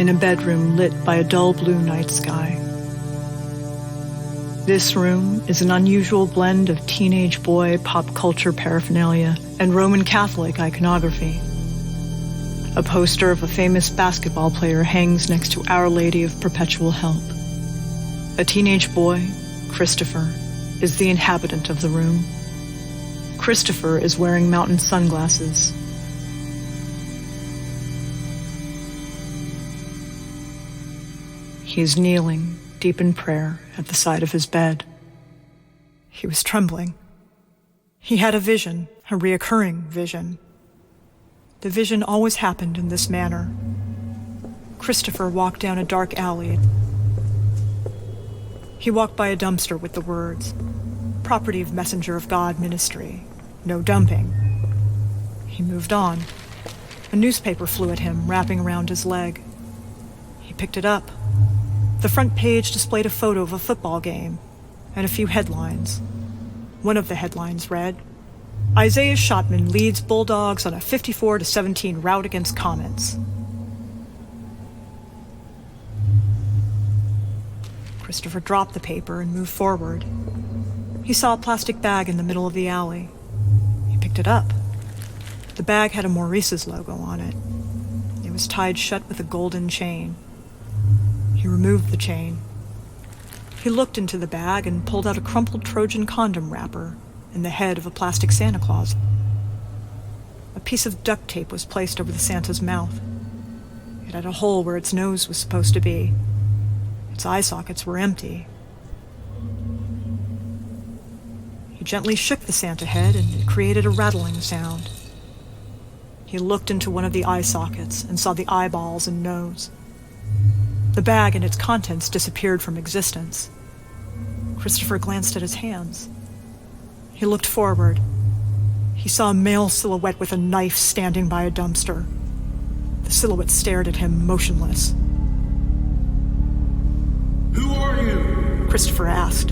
in a bedroom lit by a dull blue night sky. This room is an unusual blend of teenage boy pop culture paraphernalia and Roman Catholic iconography. A poster of a famous basketball player hangs next to Our Lady of Perpetual Help. A teenage boy, Christopher, is the inhabitant of the room. Christopher is wearing mountain sunglasses. He is kneeling, deep in prayer, at the side of his bed. He was trembling. He had a vision, a reoccurring vision. The vision always happened in this manner. Christopher walked down a dark alley. He walked by a dumpster with the words, "Property of Messenger of God Ministry. No dumping." He moved on. A newspaper flew at him, wrapping around his leg. He picked it up. The front page displayed a photo of a football game and a few headlines. One of the headlines read, "Isaiah Schottman leads Bulldogs on a 54-17 rout against Comets." Christopher dropped the paper and moved forward. He saw a plastic bag in the middle of the alley. He picked it up. The bag had a Maurice's logo on it. It was tied shut with a golden chain. He removed the chain. He looked into the bag and pulled out a crumpled Trojan condom wrapper and the head of a plastic Santa Claus. A piece of duct tape was placed over the Santa's mouth. It had a hole where its nose was supposed to be. Its eye sockets were empty. He gently shook the Santa head and it created a rattling sound. He looked into one of the eye sockets and saw the eyeballs and nose. The bag and its contents disappeared from existence. Christopher glanced at his hands. He looked forward. He saw a male silhouette with a knife standing by a dumpster. The silhouette stared at him, motionless. "Who are you?" Christopher asked.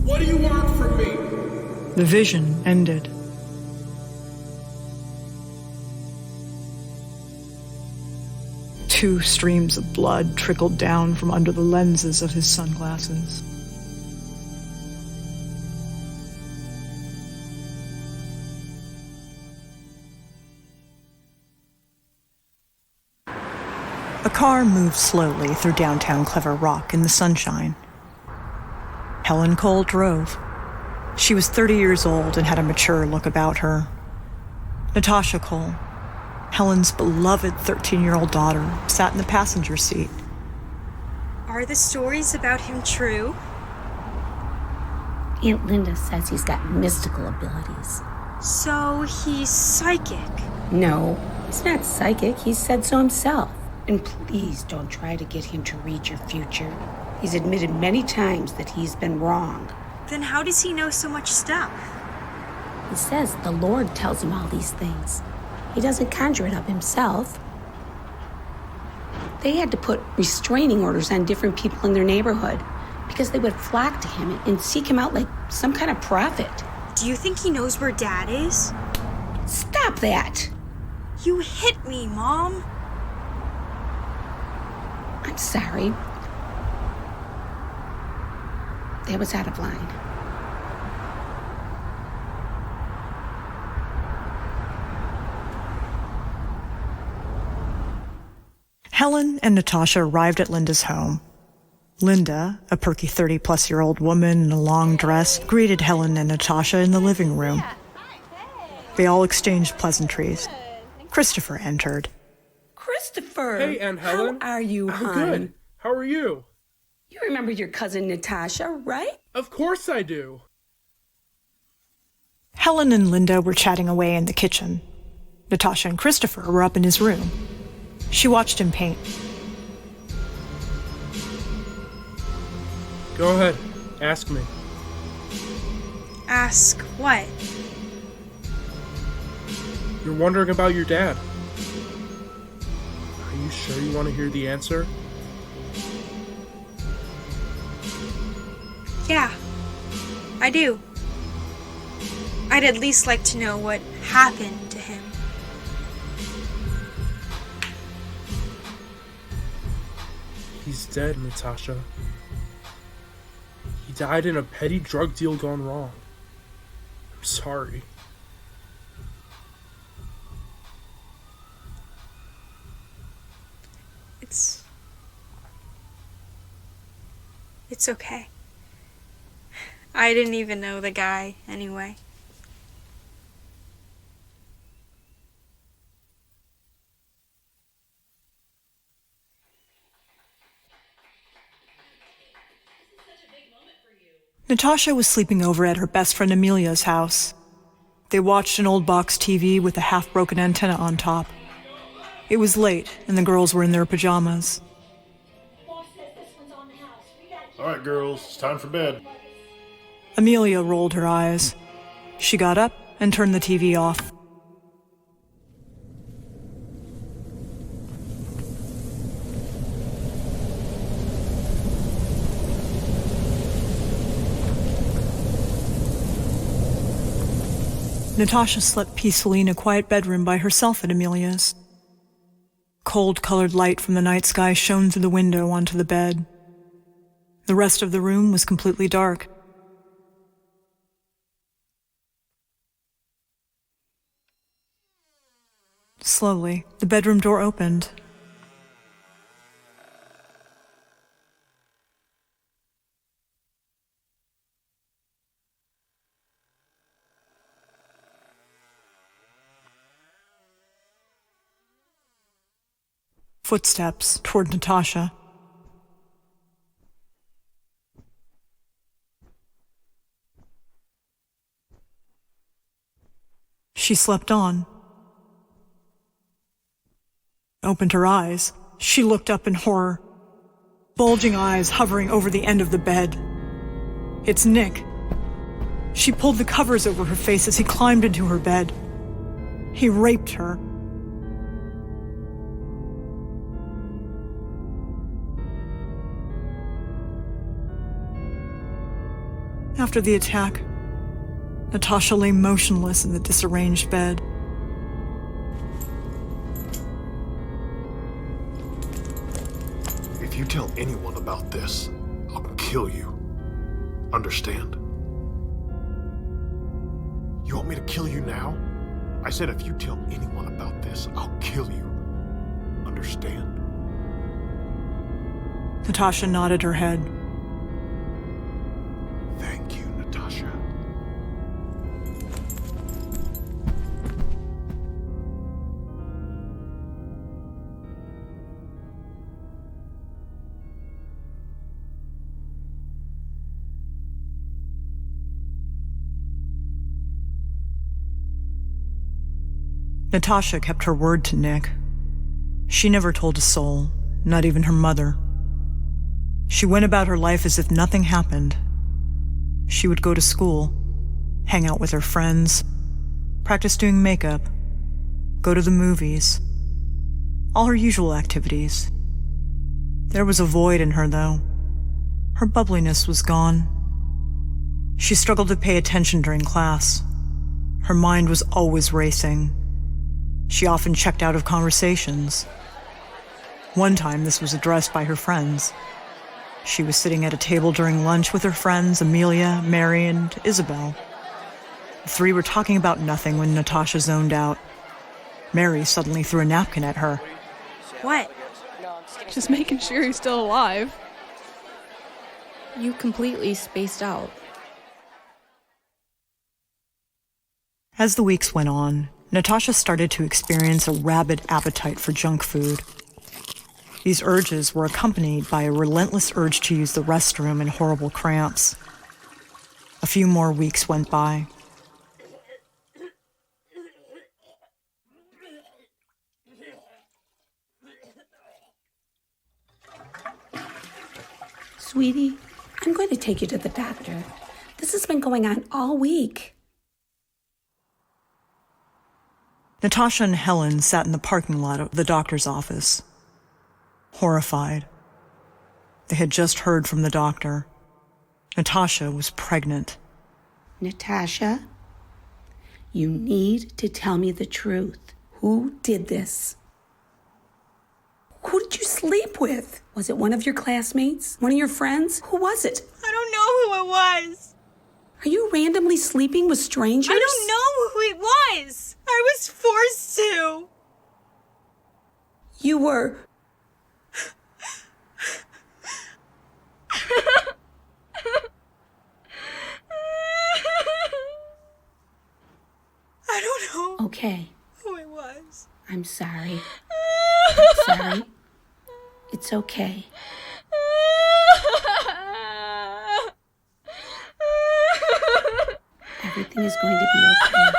"What do you want from me?" The vision ended. Two streams of blood trickled down from under the lenses of his sunglasses. A car moved slowly through downtown Clever Rock in the sunshine. Helen Cole drove. She was 30 years old and had a mature look about her. Natasha Cole, Helen's beloved 13-year-old daughter, sat in the passenger seat. Are the stories about him true? Aunt Linda says he's got mystical abilities. So he's psychic? No, he's not psychic. He said so himself. And please don't try to get him to read your future. He's admitted many times that he's been wrong. Then how does he know so much stuff? He says the Lord tells him all these things. He doesn't conjure it up himself. They had to put restraining orders on different people in their neighborhood because they would flock to him and seek him out like some kind of prophet. Do you think he knows where Dad is? Stop that! You hit me, Mom. I'm sorry. That was out of line. Helen and Natasha arrived at Linda's home. Linda, a perky 30-plus-year-old woman in a long dress, greeted Helen and Natasha in the living room. They all exchanged pleasantries. Christopher entered. Christopher! Hey, Aunt Helen. How are you, I'm hon? good. How are you? You remember your cousin Natasha, right? Of course I do. Helen and Linda were chatting away in the kitchen. Natasha and Christopher were up in his room. She watched him paint. Go ahead. Ask me. Ask what? You're wondering about your dad. Are you sure you want to hear the answer? Yeah, I do. I'd at least like to know what happened to him. dead, Natasha. He died in a petty drug deal gone wrong. I'm sorry. It's okay. I didn't even know the guy anyway. Natasha was sleeping over at her best friend Amelia's house. They watched an old box TV with a half-broken antenna on top. It was late, and the girls were in their pajamas. All right, girls, it's time for bed. Amelia rolled her eyes. She got up and turned the TV off. Natasha slept peacefully in a quiet bedroom by herself at Amelia's. Cold-colored light from the night sky shone through the window onto the bed. The rest of the room was completely dark. Slowly, the bedroom door opened. Footsteps toward Natasha. She slept on. Opened her eyes. She looked up in horror. Bulging eyes hovering over the end of the bed. It's Nick. She pulled the covers over her face as he climbed into her bed. He raped her. After the attack, Natasha lay motionless in the disarranged bed. If you tell anyone about this, I'll kill you. Understand? You want me to kill you now? I said if you tell anyone about this, I'll kill you. Understand? Natasha nodded her head. Thank you, Natasha. Natasha kept her word to Nick. She never told a soul, not even her mother. She went about her life as if nothing happened. She would go to school, hang out with her friends, practice doing makeup, go to the movies, all her usual activities. There was a void in her, though. Her bubbliness was gone. She struggled to pay attention during class. Her mind was always racing. She often checked out of conversations. One time, this was addressed by her friends. She was sitting at a table during lunch with her friends, Amelia, Mary, and Isabel. The three were talking about nothing when Natasha zoned out. Mary suddenly threw a napkin at her. What? Just making sure he's still alive. You completely spaced out. As the weeks went on, Natasha started to experience a rabid appetite for junk food. These urges were accompanied by a relentless urge to use the restroom and horrible cramps. A few more weeks went by. Sweetie, I'm going to take you to the doctor. This has been going on all week. Natasha and Helen sat in the parking lot of the doctor's office, horrified. They had just heard from the doctor. Natasha was pregnant. Natasha, you need to tell me the truth. Who did this? Who did you sleep with? Was it one of your classmates? One of your friends? Who was it? I don't know who it was. Are you randomly sleeping with strangers? I don't know who it was. I was forced to. You were... I don't know Okay. who it was. I'm sorry. I'm sorry. It's okay. Everything is going to be okay.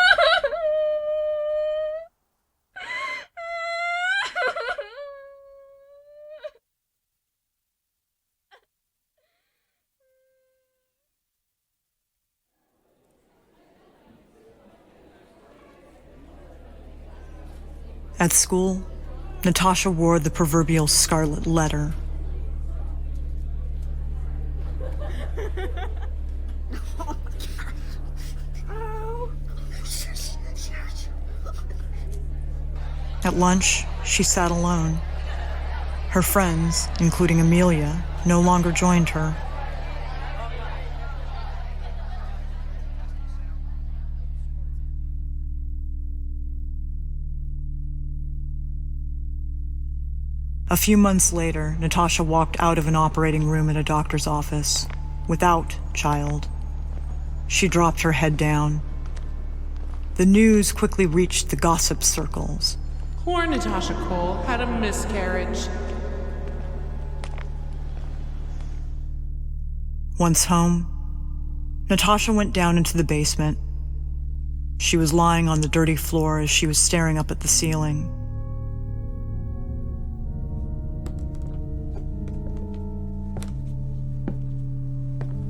At school, Natasha wore the proverbial scarlet letter. At lunch, she sat alone. Her friends, including Amelia, no longer joined her. A few months later, Natasha walked out of an operating room at a doctor's office, without child. She dropped her head down. The news quickly reached the gossip circles. Poor Natasha Cole had a miscarriage. Once home, Natasha went down into the basement. She was lying on the dirty floor as she was staring up at the ceiling.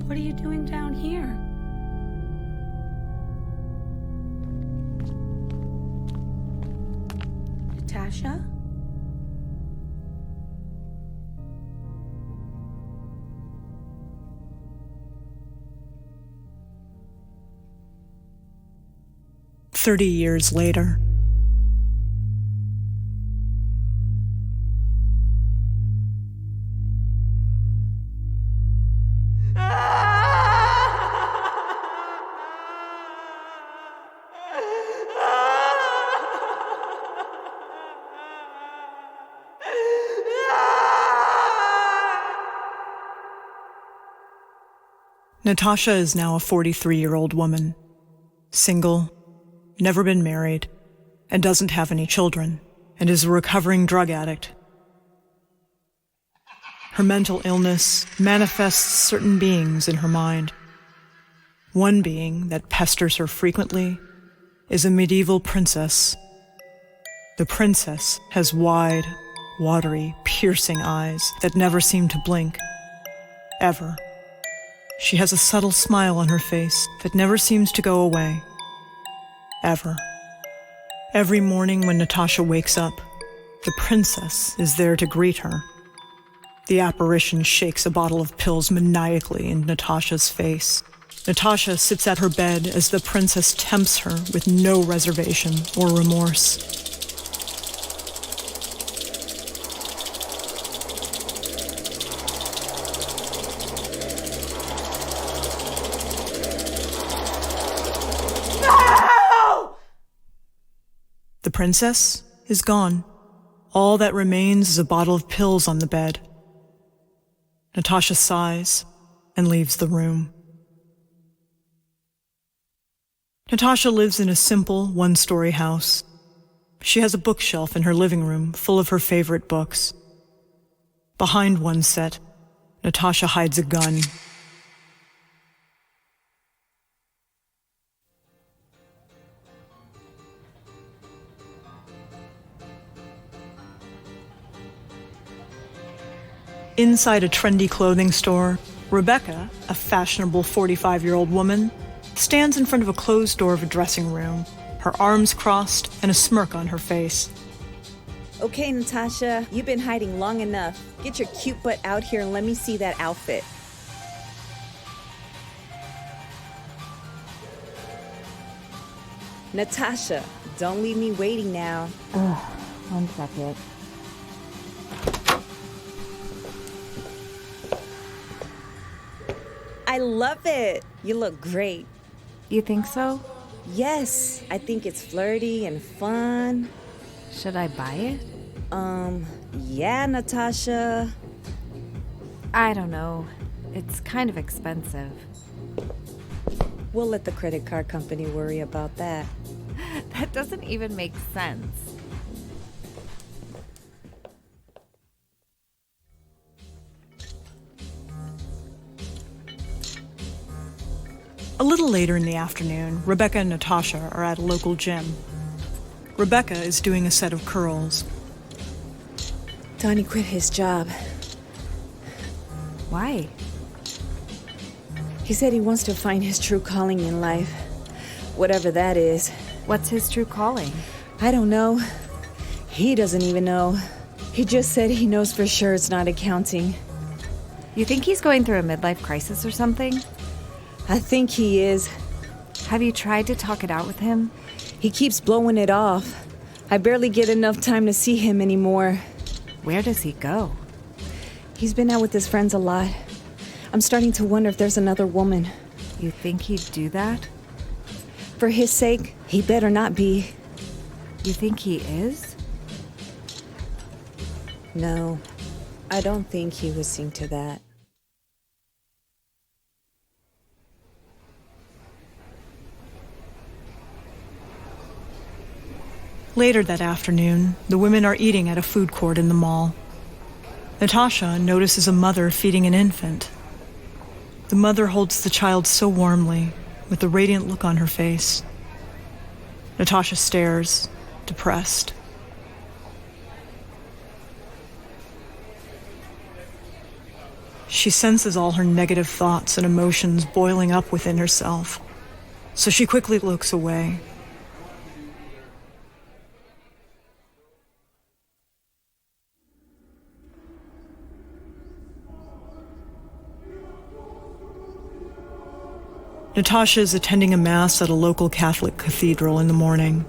What are you doing down here? Natasha? "30 years later. Natasha is now a 43-year-old woman, single, never been married, and doesn't have any children, and is a recovering drug addict. Her mental illness manifests certain beings in her mind. One being that pesters her frequently is a medieval princess. The princess has wide, watery, piercing eyes that never seem to blink, ever. She has a subtle smile on her face that never seems to go away, ever. Every morning when Natasha wakes up, the princess is there to greet her. The apparition shakes a bottle of pills maniacally in Natasha's face. Natasha sits at her bed as the princess tempts her with no reservation or remorse. The princess is gone. All that remains is a bottle of pills on the bed. Natasha sighs and leaves the room. Natasha lives in a simple one-story house. She has a bookshelf in her living room full of her favorite books. Behind one set, Natasha hides a gun. Inside a trendy clothing store, Rebecca, a fashionable 45-year-old woman, stands in front of a closed door of a dressing room, her arms crossed and a smirk on her face. Okay, Natasha, you've been hiding long enough. Get your cute butt out here and let me see that outfit. Natasha, don't leave me waiting now. One second. I love it. You look great. You think so? Yes, I think it's flirty and fun. Should I buy it? Yeah, Natasha. I don't know. It's kind of expensive. We'll let the credit card company worry about that. That doesn't even make sense. A little later in the afternoon, Rebecca and Natasha are at a local gym. Rebecca is doing a set of curls. Donny quit his job. Why? He said he wants to find his true calling in life. Whatever that is. What's his true calling? I don't know. He doesn't even know. He just said he knows for sure it's not accounting. You think he's going through a midlife crisis or something? I think he is. Have you tried to talk it out with him? He keeps blowing it off. I barely get enough time to see him anymore. Where does he go? He's been out with his friends a lot. I'm starting to wonder if there's another woman. You think he'd do that? For his sake, he better not be. You think he is? No, I don't think he would sing to that. Later that afternoon, the women are eating at a food court in the mall. Natasha notices a mother feeding an infant. The mother holds the child so warmly, with a radiant look on her face. Natasha stares, depressed. She senses all her negative thoughts and emotions boiling up within herself, so she quickly looks away. Natasha is attending a mass at a local Catholic cathedral in the morning.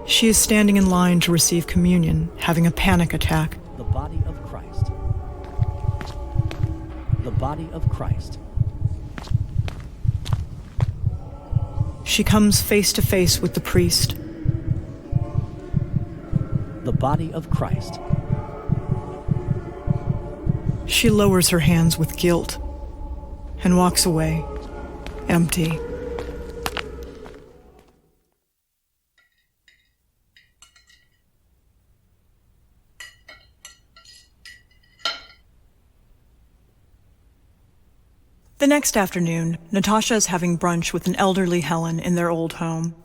She is standing in line to receive communion, having a panic attack. The body of Christ. The body of Christ. She comes face to face with the priest. The body of Christ. She lowers her hands with guilt and walks away. Empty. The next afternoon, Natasha is having brunch with an elderly Helen in their old home.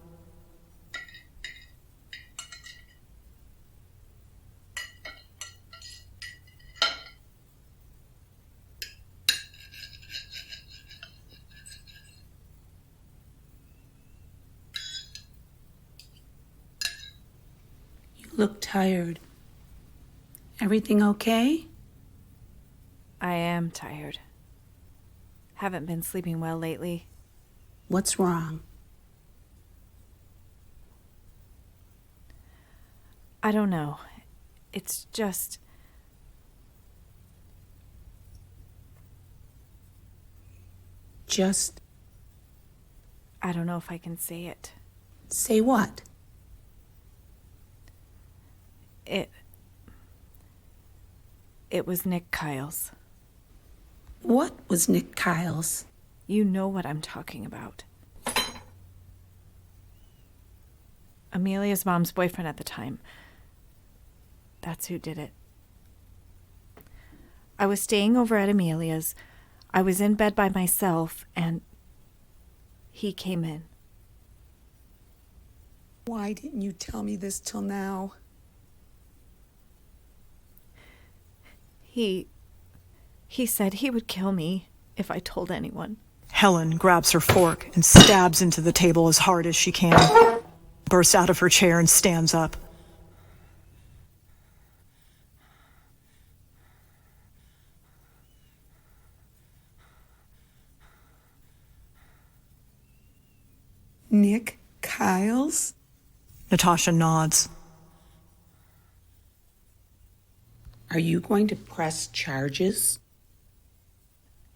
Look tired. Everything okay? I am tired. Haven't been sleeping well lately. What's wrong? I don't know. It's just... Just... I don't know if I can say it. Say what? It was Nick Kyle's. What was Nick Kyle's? You know what I'm talking about. Amelia's mom's boyfriend at the time. That's who did it. I was staying over at Amelia's. I was in bed by myself, and he came in. Why didn't you tell me this till now? He said he would kill me if I told anyone. Helen grabs her fork and stabs into the table as hard as she can, bursts out of her chair and stands up. Nick Kyle's? Natasha nods. Are you going to press charges?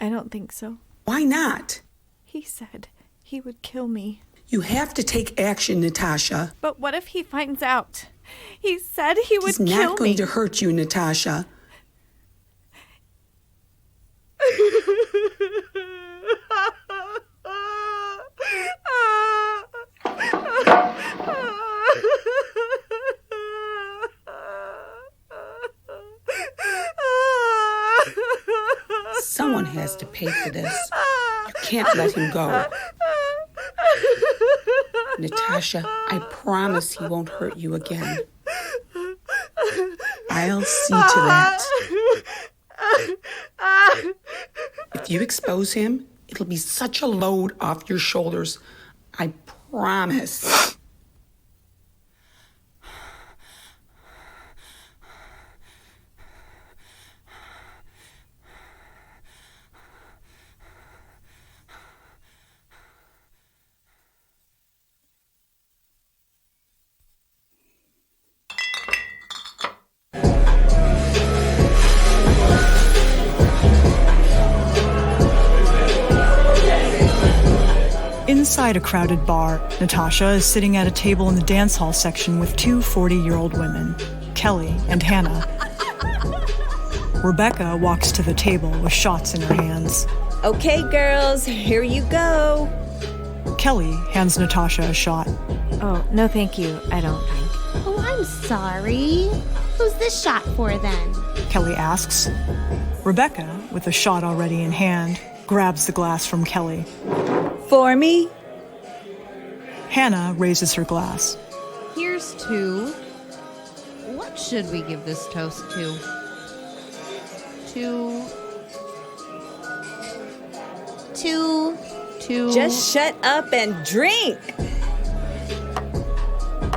I don't think so. Why not? He said he would kill me. You have to take action, Natasha. But what if he finds out? He said he would He's kill me. He's not going to hurt you, Natasha. Someone has to pay for this. You can't let him go. Natasha, I promise he won't hurt you again. I'll see to that. If you expose him, it'll be such a load off your shoulders. I promise. Inside a crowded bar, Natasha is sitting at a table in the dance hall section with two 40-year-old women, Kelly and Hannah. Rebecca walks to the table with shots in her hands. Okay, girls, here you go. Kelly hands Natasha a shot. Oh, no thank you. I don't drink. Oh, I'm sorry. Who's this shot for then? Kelly asks. Rebecca, with a shot already in hand, grabs the glass from Kelly. For me? Hannah raises her glass. Here's to... What should we give this toast to? To... Just shut up and drink!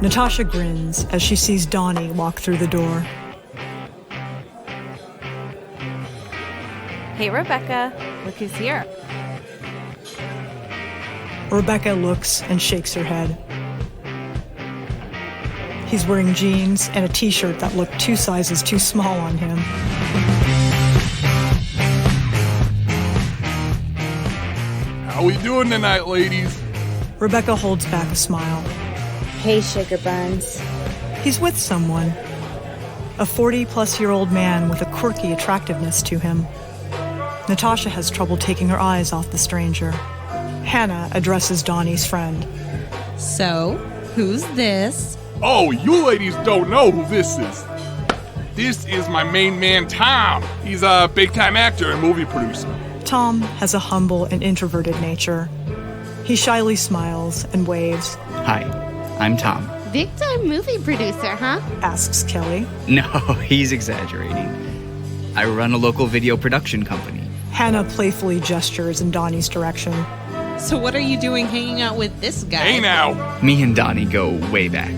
Natasha grins as she sees Donny walk through the door. Hey, Rebecca. Look who's here. Rebecca looks and shakes her head. He's wearing jeans and a t-shirt that looked 2 sizes too small on him. How we doing tonight, ladies? Rebecca holds back a smile. Hey, sugar buns. He's with someone. A 40-plus-year-old man with a quirky attractiveness to him. Natasha has trouble taking her eyes off the stranger. Hannah addresses Donny's friend. So, who's this? Oh, you ladies don't know who this is. This is my main man, Tom. He's a big-time actor and movie producer. Tom has a humble and introverted nature. He shyly smiles and waves. Hi, I'm Tom. Big-time movie producer, huh? Asks Kelly. No, he's exaggerating. I run a local video production company. Hannah playfully gestures in Donny's direction. So what are you doing hanging out with this guy? Hey now! Me and Donny go way back.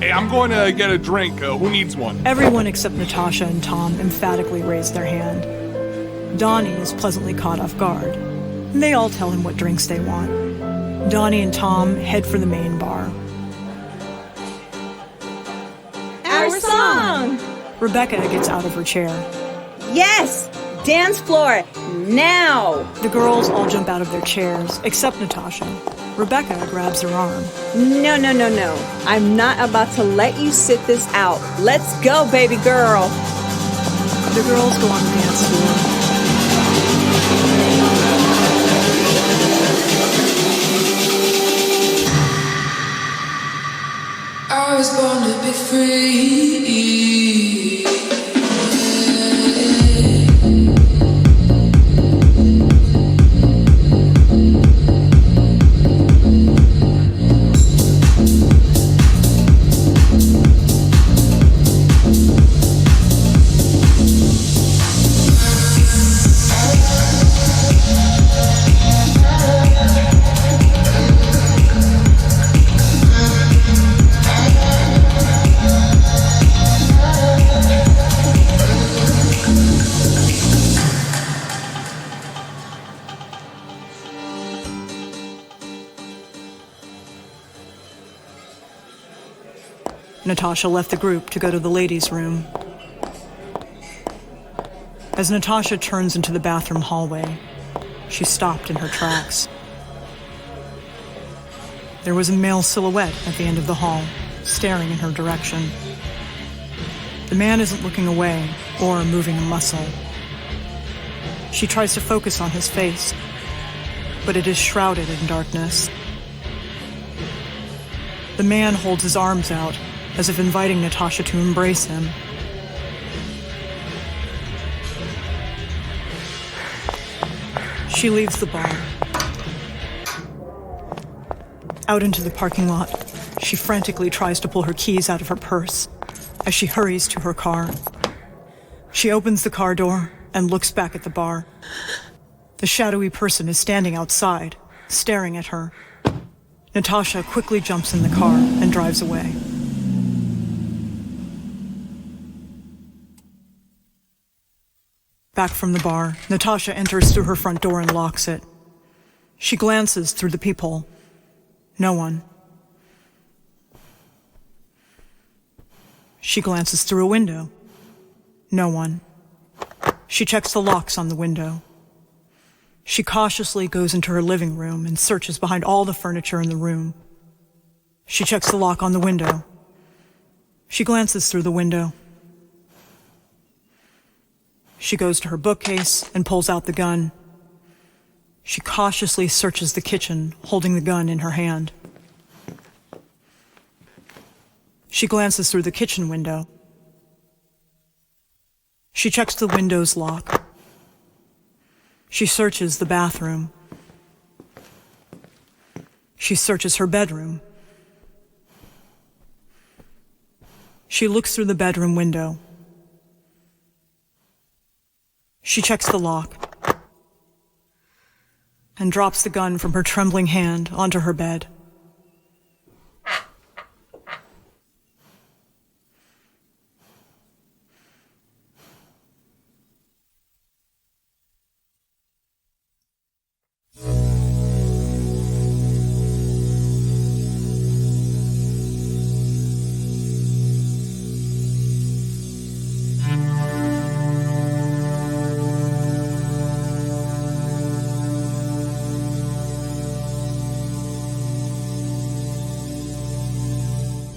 Hey, I'm going to get a drink. Who needs one? Everyone except Natasha and Tom emphatically raise their hand. Donny is pleasantly caught off guard. They all tell him what drinks they want. Donny and Tom head for the main bar. Our song! Rebecca gets out of her chair. Yes! Dance floor, now! The girls all jump out of their chairs, except Natasha. Rebecca grabs her arm. No. I'm not about to let you sit this out. Let's go, baby girl! The girls go on the dance floor. I was born to be free. Natasha left the group to go to the ladies' room. As Natasha turns into the bathroom hallway, She stopped in her tracks. There was a male silhouette at the end of the hall, staring in her direction. The man isn't looking away or moving a muscle. She tries to focus on his face, but it is shrouded in darkness. The man holds his arms out, as if inviting Natasha to embrace him. She leaves the bar. Out into the parking lot, she frantically tries to pull her keys out of her purse as she hurries to her car. She opens the car door and looks back at the bar. The shadowy person is standing outside, staring at her. Natasha quickly jumps in the car and drives away. Back from the bar, Natasha enters through her front door and locks it. She glances through the peephole. No one. She glances through a window. No one. She checks the locks on the window. She cautiously goes into her living room and searches behind all the furniture in the room. She checks the lock on the window. She glances through the window. She goes to her bookcase and pulls out the gun. She cautiously searches the kitchen, holding the gun in her hand. She glances through the kitchen window. She checks the window's lock. She searches the bathroom. She searches her bedroom. She looks through the bedroom window. She checks the lock and drops the gun from her trembling hand onto her bed.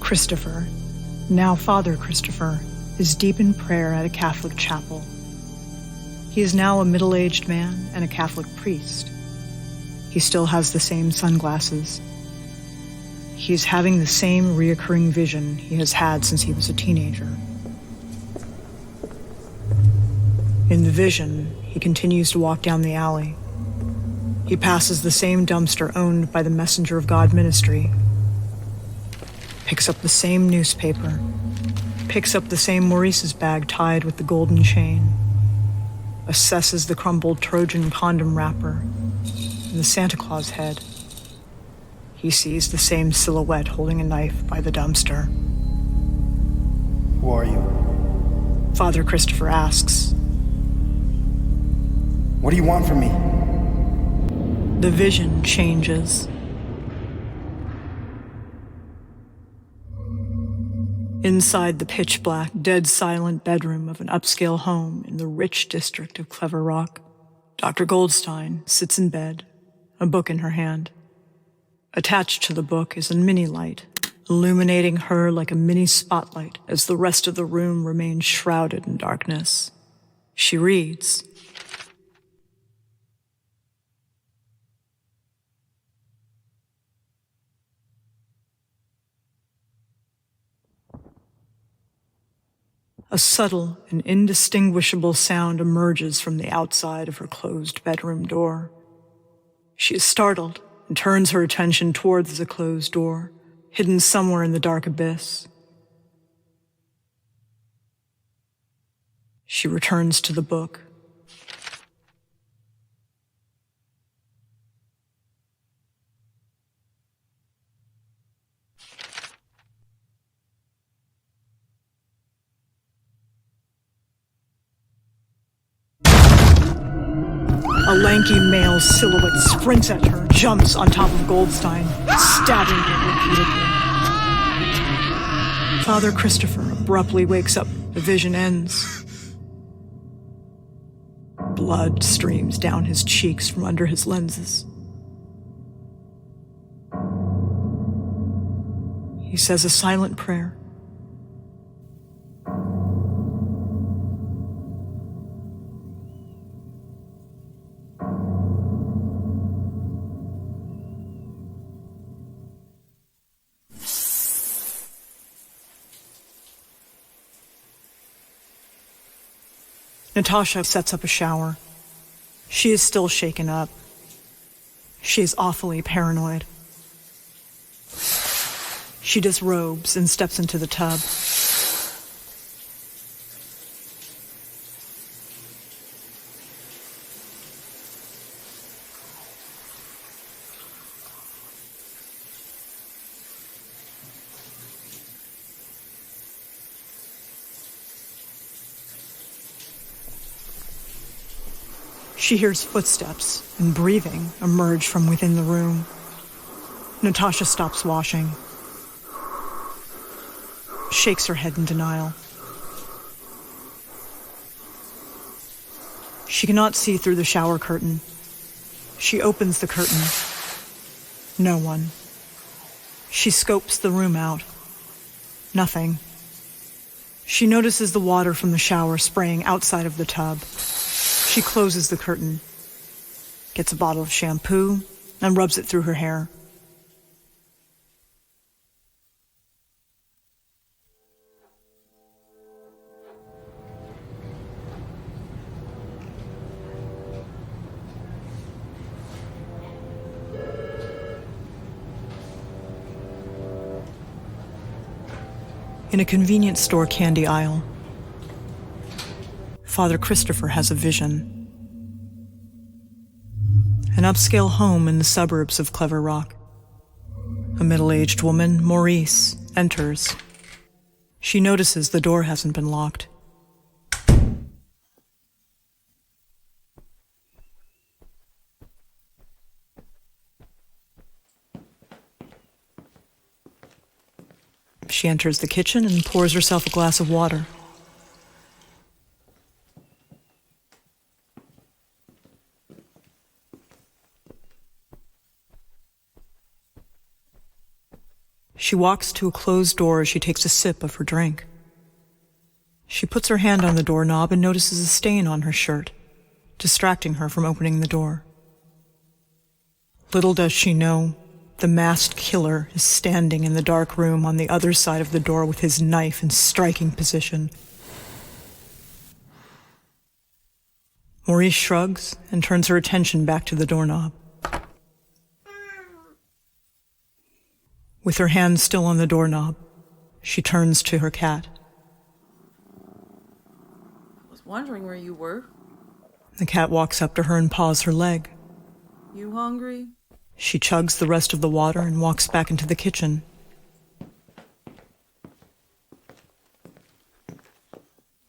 Christopher, now Father Christopher, is deep in prayer at a Catholic chapel. He is now a middle-aged man and a Catholic priest. He still has the same sunglasses. He is having the same reoccurring vision he has had since he was a teenager. In the vision, he continues to walk down the alley. He passes the same dumpster owned by the Messenger of God ministry, picks up the same newspaper, picks up the same Maurice's bag tied with the golden chain, assesses the crumbled Trojan condom wrapper and the Santa Claus head. He sees the same silhouette holding a knife by the dumpster. Who are you? Father Christopher asks. What do you want from me? The vision changes. Inside the pitch-black, dead-silent bedroom of an upscale home in the rich district of Clever Rock, Dr. Goldstein sits in bed, a book in her hand. Attached to the book is a mini light, illuminating her like a mini spotlight as the rest of the room remains shrouded in darkness. She reads, a subtle and indistinguishable sound emerges from the outside of her closed bedroom door. She is startled and turns her attention towards the closed door, hidden somewhere in the dark abyss. She returns to the book. A lanky male silhouette sprints at her, jumps on top of Goldstein, stabbing her repeatedly. Father Christopher abruptly wakes up. The vision ends. Blood streams down his cheeks from under his lenses. He says a silent prayer. Natasha sets up a shower. She is still shaken up. She is awfully paranoid. She disrobes and steps into the tub. She hears footsteps and breathing emerge from within the room. Natasha stops washing, shakes her head in denial. She cannot see through the shower curtain. She opens the curtain. No one. She scopes the room out. Nothing. She notices the water from the shower spraying outside of the tub. She closes the curtain, gets a bottle of shampoo, and rubs it through her hair. In a convenience store candy aisle, Father Christopher has a vision. An upscale home in the suburbs of Clever Rock. A middle-aged woman, Maurice, enters. She notices the door hasn't been locked. She enters the kitchen and pours herself a glass of water. She walks to a closed door as she takes a sip of her drink. She puts her hand on the doorknob and notices a stain on her shirt, distracting her from opening the door. Little does she know, the masked killer is standing in the dark room on the other side of the door with his knife in striking position. Maurice shrugs and turns her attention back to the doorknob. With her hand still on the doorknob, she turns to her cat. I was wondering where you were. The cat walks up to her and paws her leg. You hungry? She chugs the rest of the water and walks back into the kitchen.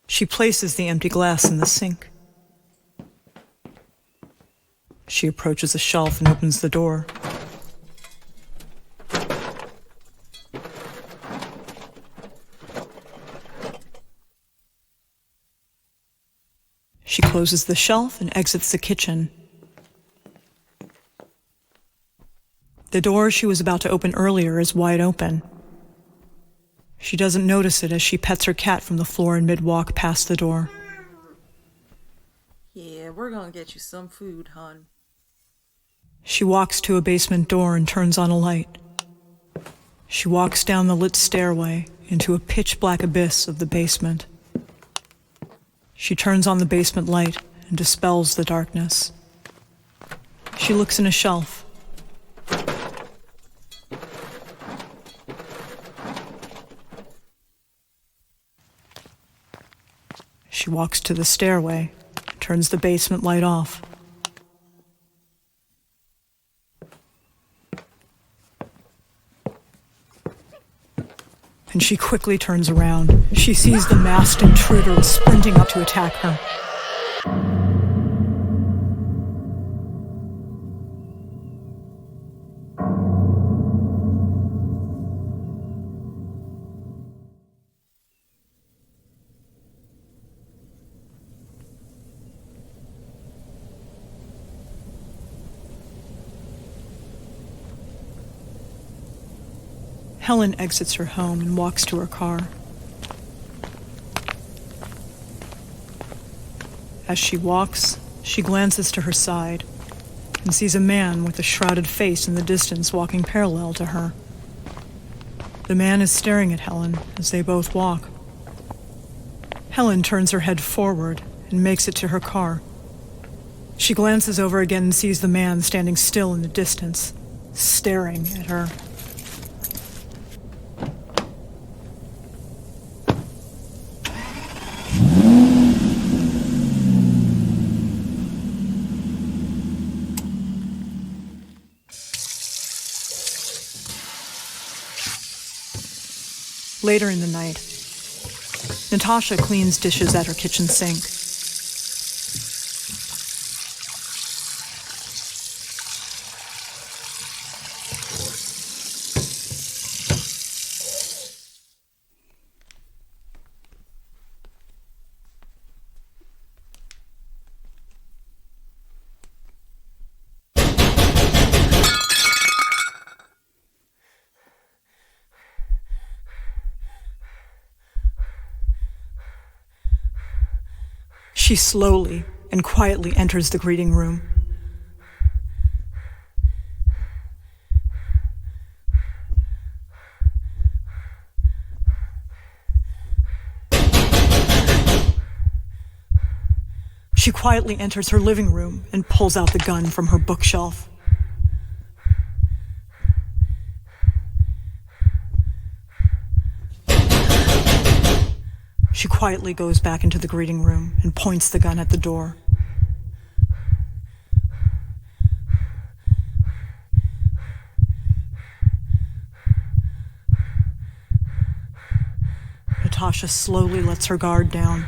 She places the empty glass in the sink. She approaches a shelf and opens the door. She closes the shelf and exits the kitchen. The door she was about to open earlier is wide open. She doesn't notice it as she pets her cat from the floor in mid-walk past the door. Yeah, we're gonna get you some food, hon. She walks to a basement door and turns on a light. She walks down the lit stairway into a pitch-black abyss of the basement. She turns on the basement light and dispels the darkness. She looks in a shelf. She walks to the stairway, turns the basement light off. And she quickly turns around. She sees the masked intruder sprinting up to attack her. Helen exits her home and walks to her car. As she walks, she glances to her side and sees a man with a shrouded face in the distance walking parallel to her. The man is staring at Helen as they both walk. Helen turns her head forward and makes it to her car. She glances over again and sees the man standing still in the distance, staring at her. Later in the night, Natasha cleans dishes at her kitchen sink. She slowly and quietly enters the greeting room. She quietly enters her living room and pulls out the gun from her bookshelf. She quietly goes back into the greeting room and points the gun at the door. Natasha slowly lets her guard down.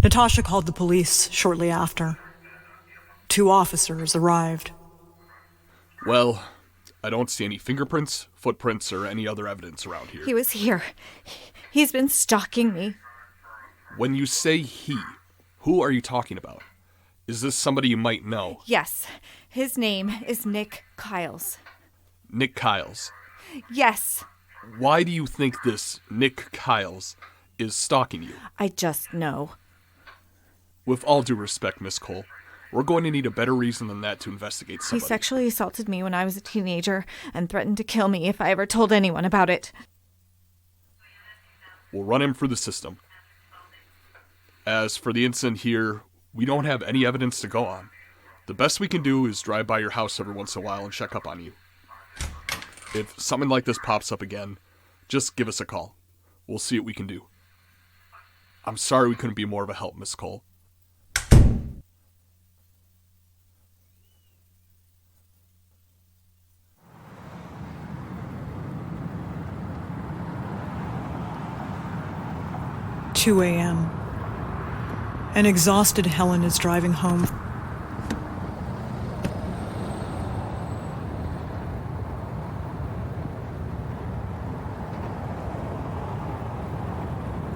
Natasha called the police shortly after. 2 officers arrived. Well, I don't see any fingerprints, footprints, or any other evidence around here. He was here. He's been stalking me. When you say he, who are you talking about? Is this somebody you might know? Yes. His name is Nick Kyles. Nick Kyles? Yes. Why do you think this Nick Kyles is stalking you? I just know. With all due respect, Miss Cole, we're going to need a better reason than that to investigate somebody. He sexually assaulted me when I was a teenager and threatened to kill me if I ever told anyone about it. We'll run him through the system. As for the incident here, we don't have any evidence to go on. The best we can do is drive by your house every once in a while and check up on you. If something like this pops up again, just give us a call. We'll see what we can do. I'm sorry we couldn't be more of a help, Miss Cole. 2 a.m. An exhausted Helen is driving home.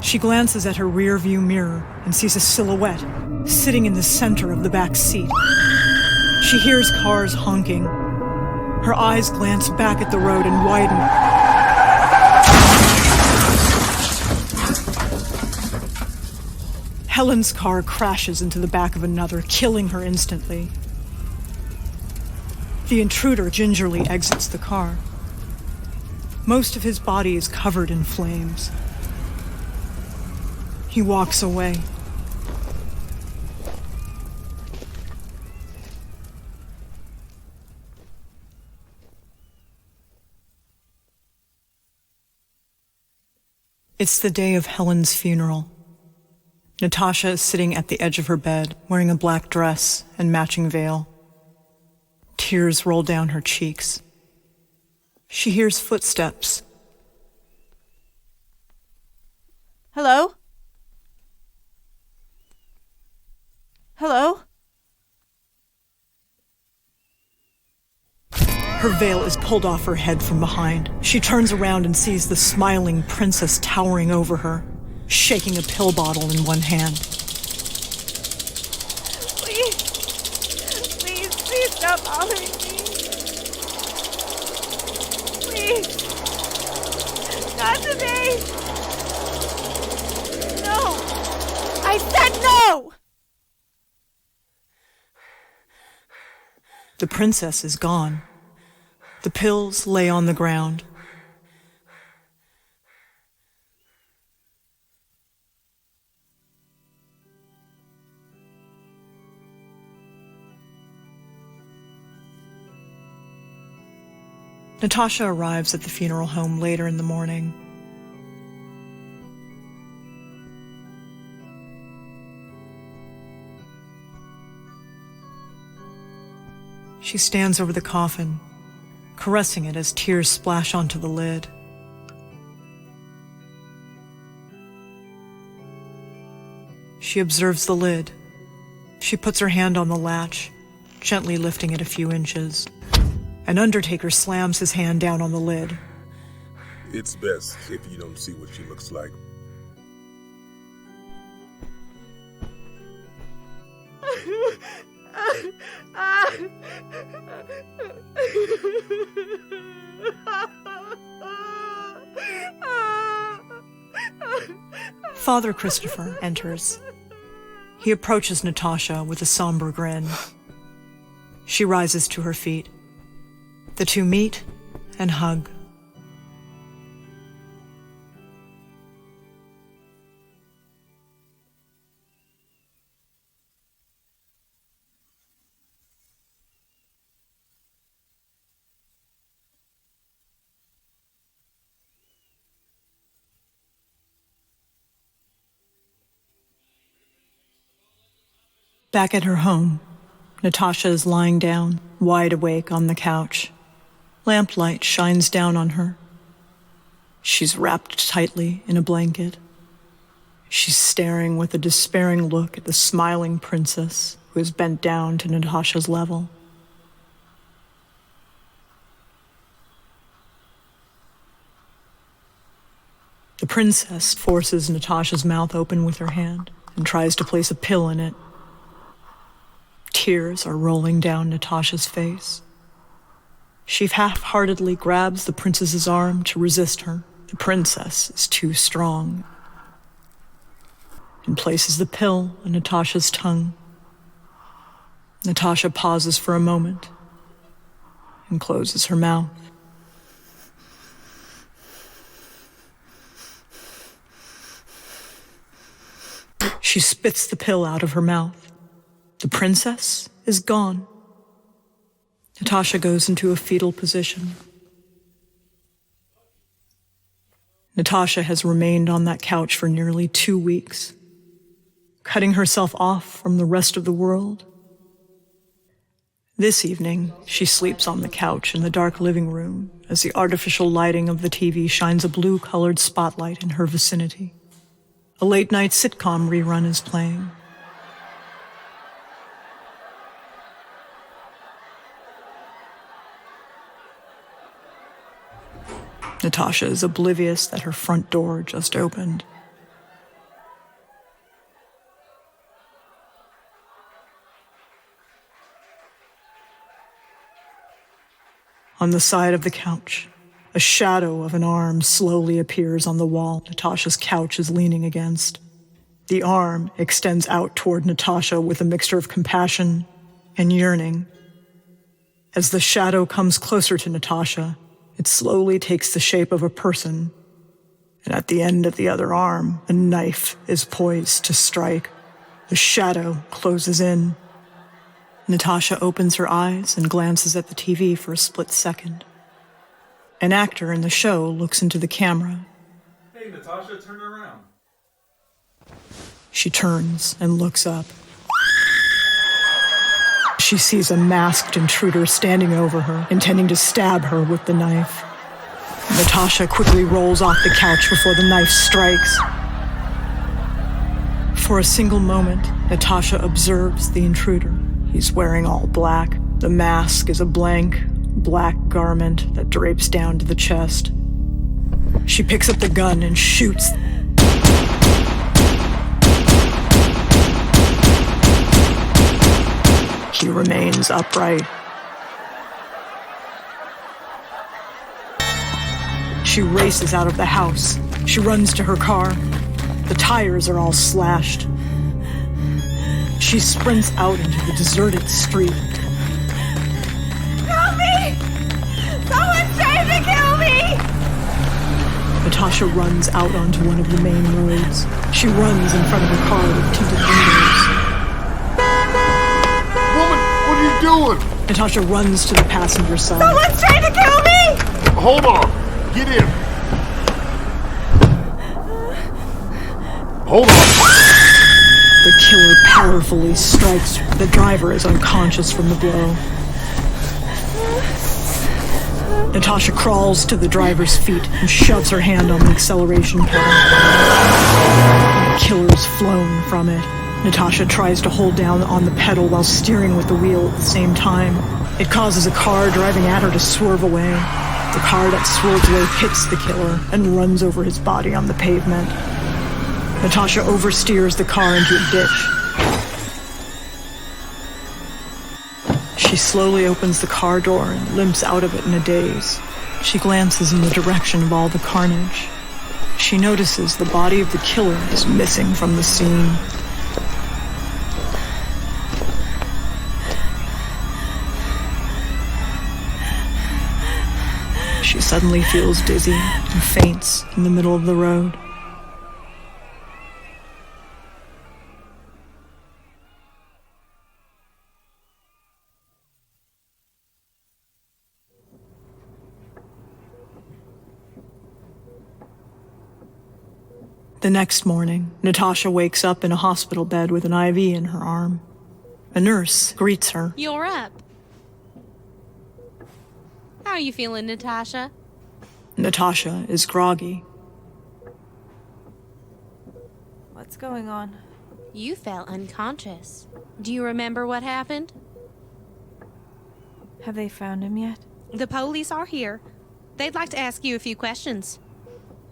She glances at her rear-view mirror and sees a silhouette sitting in the center of the back seat. She hears cars honking. Her eyes glance back at the road and widen. Helen's car crashes into the back of another, killing her instantly. The intruder gingerly exits the car. Most of his body is covered in flames. He walks away. It's the day of Helen's funeral. Natasha is sitting at the edge of her bed, wearing a black dress and matching veil. Tears roll down her cheeks. She hears footsteps. Hello? Hello? Her veil is pulled off her head from behind. She turns around and sees the smiling princess towering over her, shaking a pill bottle in one hand. Please stop bothering me. Please. Not today. No. I said no! The princess is gone. The pills lay on the ground. Natasha arrives at the funeral home later in the morning. She stands over the coffin, caressing it as tears splash onto the lid. She observes the lid. She puts her hand on the latch, gently lifting it a few inches. An Undertaker slams his hand down on the lid. It's best if you don't see what she looks like. Father Christopher enters. He approaches Natasha with a somber grin. She rises to her feet. The two meet and hug. Back at her home, Natasha is lying down, wide awake on the couch. Lamplight shines down on her. She's wrapped tightly in a blanket. She's staring with a despairing look at the smiling princess who is bent down to Natasha's level. The princess forces Natasha's mouth open with her hand and tries to place a pill in it. Tears are rolling down Natasha's face. She half-heartedly grabs the princess's arm to resist her. The princess is too strong. And places the pill on Natasha's tongue. Natasha pauses for a moment and closes her mouth. She spits the pill out of her mouth. The princess is gone. Natasha goes into a fetal position. Natasha has remained on that couch for nearly 2 weeks, cutting herself off from the rest of the world. This evening, she sleeps on the couch in the dark living room as the artificial lighting of the TV shines a blue-colored spotlight in her vicinity. A late-night sitcom rerun is playing. Natasha is oblivious that her front door just opened. On the side of the couch, a shadow of an arm slowly appears on the wall Natasha's couch is leaning against. The arm extends out toward Natasha with a mixture of compassion and yearning. As the shadow comes closer to Natasha, it slowly takes the shape of a person, and at the end of the other arm, a knife is poised to strike. The shadow closes in. Natasha opens her eyes and glances at the TV for a split second. An actor in the show looks into the camera. Hey, Natasha, turn around. She turns and looks up. She sees a masked intruder standing over her, intending to stab her with the knife. Natasha quickly rolls off the couch before the knife strikes. For a single moment, Natasha observes the intruder. He's wearing all black. The mask is a blank, black garment that drapes down to the chest. She picks up the gun and shoots. He remains upright. She races out of the house. She runs to her car. The tires are all slashed. She sprints out into the deserted street. Help me! Someone's trying to kill me! Natasha runs out onto one of the main roads. She runs in front of her car with tinted windows. Woman, what are you doing? Natasha runs to the passenger side. Someone's trying to kill me! Hold on. Get in. Hold on. The killer powerfully strikes. The driver is unconscious from the blow. Natasha crawls to the driver's feet and shoves her hand on the acceleration pedal. The killer's flown from it. Natasha tries to hold down on the pedal while steering with the wheel at the same time. It causes a car driving at her to swerve away. The car that swerves away hits the killer and runs over his body on the pavement. Natasha oversteers the car into a ditch. She slowly opens the car door and limps out of it in a daze. She glances in the direction of all the carnage. She notices the body of the killer is missing from the scene. She suddenly feels dizzy and faints in the middle of the road. The next morning, Natasha wakes up in a hospital bed with an IV in her arm. A nurse greets her. You're up. How are you feeling, Natasha? Natasha is groggy. What's going on? You fell unconscious. Do you remember what happened? Have they found him yet? The police are here. They'd like to ask you a few questions.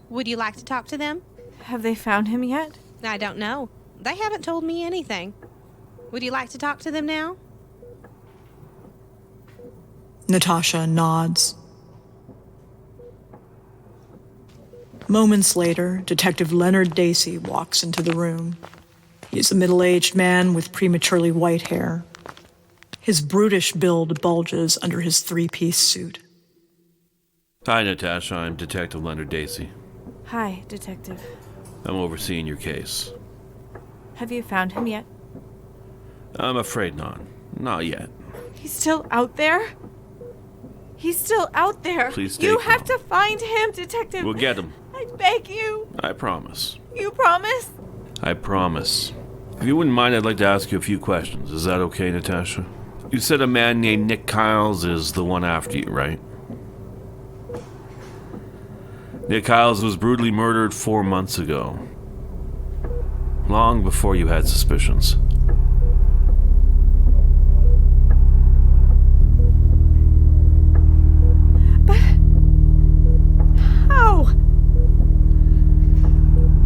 Would you like to talk to them? Have they found him yet? I don't know. They haven't told me anything. Would you like to talk to them now? Natasha nods. Moments later, Detective Leonard Dacey walks into the room. He's a middle-aged man with prematurely white hair. His brutish build bulges under his three-piece suit. Hi, Natasha. I'm Detective Leonard Dacey. Hi, Detective. I'm overseeing your case. Have you found him yet? I'm afraid not. Not yet. He's still out there? He's still out there. Please stay You calm. have to find him, Detective. We'll get him. I beg you. I promise. You promise? I promise. If you wouldn't mind, I'd like to ask you a few questions. Is that okay, Natasha? You said a man named Nick Kyles is the one after you, right? Nick Kyles was brutally murdered 4 months ago. Long before you had suspicions. But how?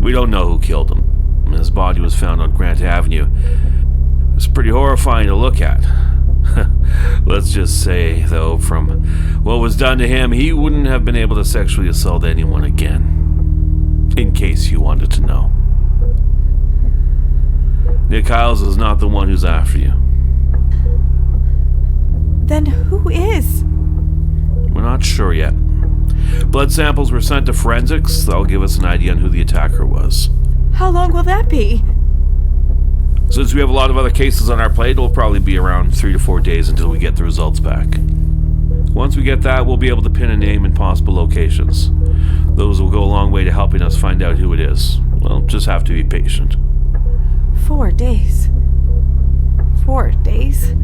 We don't know who killed him. His body was found on Grant Avenue. It's pretty horrifying to look at. Let's just say, though, from what was done to him, he wouldn't have been able to sexually assault anyone again. In case you wanted to know. Nick Kyles is not the one who's after you. Then who is? We're not sure yet. Blood samples were sent to forensics. That'll give us an idea on who the attacker was. How long will that be? Since we have a lot of other cases on our plate, it'll probably be around 3 to 4 days until we get the results back. Once we get that, we'll be able to pin a name and possible locations. Those will go a long way to helping us find out who it is. We'll just have to be patient. 4 days. 4 days?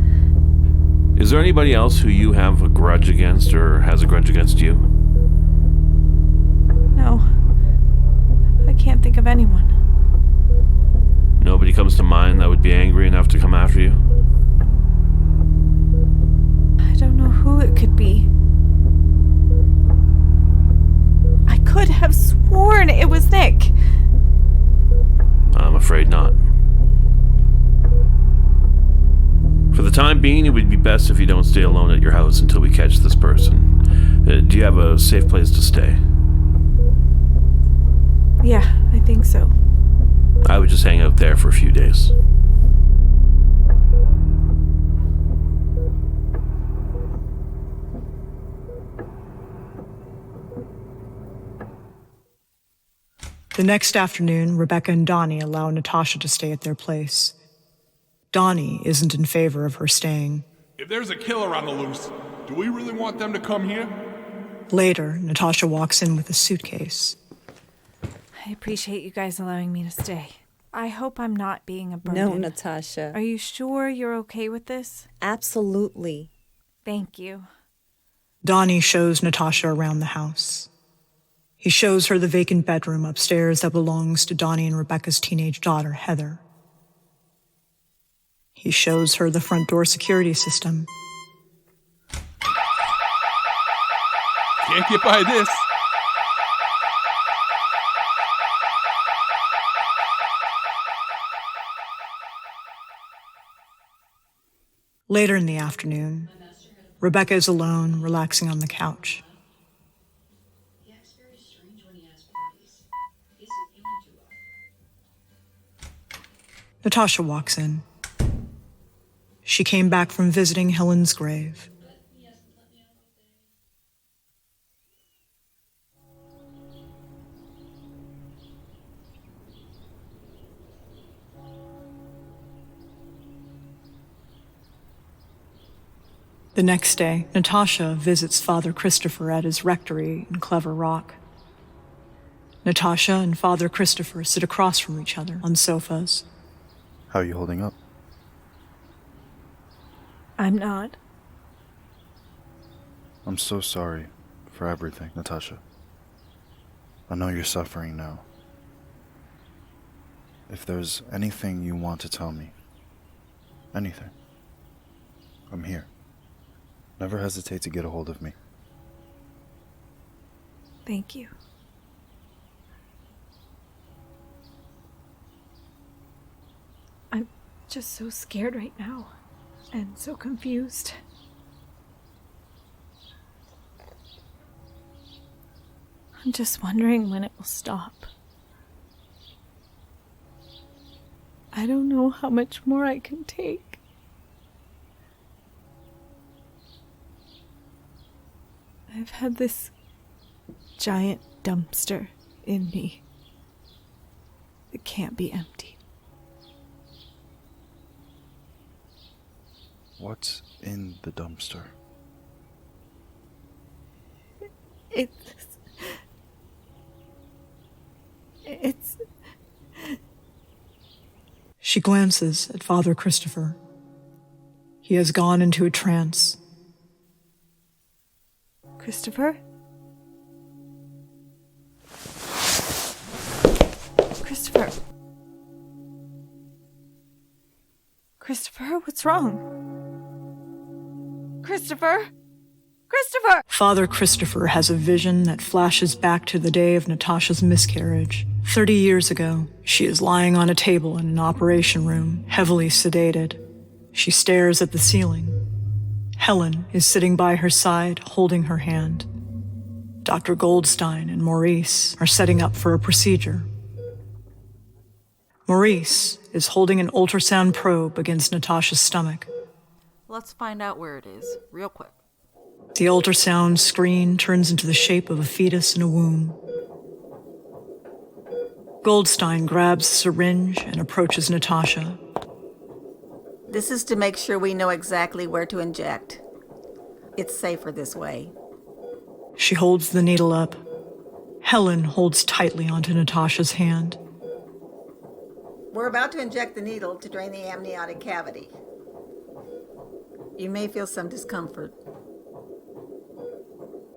Is there anybody else who you have a grudge against or has a grudge against you? No. I can't think of anyone. Nobody comes to mind that would be angry enough to come after you? I don't know who it could be. being, it would be best if you don't stay alone at your house until we catch this person. Do you have a safe place to stay? Yeah, I think so. I would just hang out there for a few days. The next afternoon, Rebecca and Donny allow Natasha to stay at their place. Donny isn't in favor of her staying. If there's a killer on the loose, do we really want them to come here? Later, Natasha walks in with a suitcase. I appreciate you guys allowing me to stay. I hope I'm not being a burden. No, Natasha. Are you sure you're okay with this? Absolutely. Thank you. Donny shows Natasha around the house. He shows her the vacant bedroom upstairs that belongs to Donny and Rebecca's teenage daughter, Heather. He shows her the front door security system. Can't get by this. Later in the afternoon, Rebecca is alone, relaxing on the couch. Natasha walks in. She came back from visiting Helen's grave. The next day, Natasha visits Father Christopher at his rectory in Clever Rock. Natasha and Father Christopher sit across from each other on sofas. How are you holding up? I'm not. I'm so sorry for everything, Natasha. I know you're suffering now. If there's anything you want to tell me, anything, I'm here. Never hesitate to get a hold of me. Thank you. I'm just so scared right now, and so confused. I'm just wondering when it will stop. I don't know how much more I can take. I've had this giant dumpster in me. It can't be empty. What's in the dumpster? It's... She glances at Father Christopher. He has gone into a trance. Christopher? Christopher? Christopher, what's wrong? Christopher? Christopher! Father Christopher has a vision that flashes back to the day of Natasha's miscarriage. 30 years ago, she is lying on a table in an operation room, heavily sedated. She stares at the ceiling. Helen is sitting by her side, holding her hand. Dr. Goldstein and Maurice are setting up for a procedure. Maurice is holding an ultrasound probe against Natasha's stomach. Let's find out where it is, real quick. The ultrasound screen turns into the shape of a fetus in a womb. Goldstein grabs a syringe and approaches Natasha. This is to make sure we know exactly where to inject. It's safer this way. She holds the needle up. Helen holds tightly onto Natasha's hand. We're about to inject the needle to drain the amniotic cavity. You may feel some discomfort.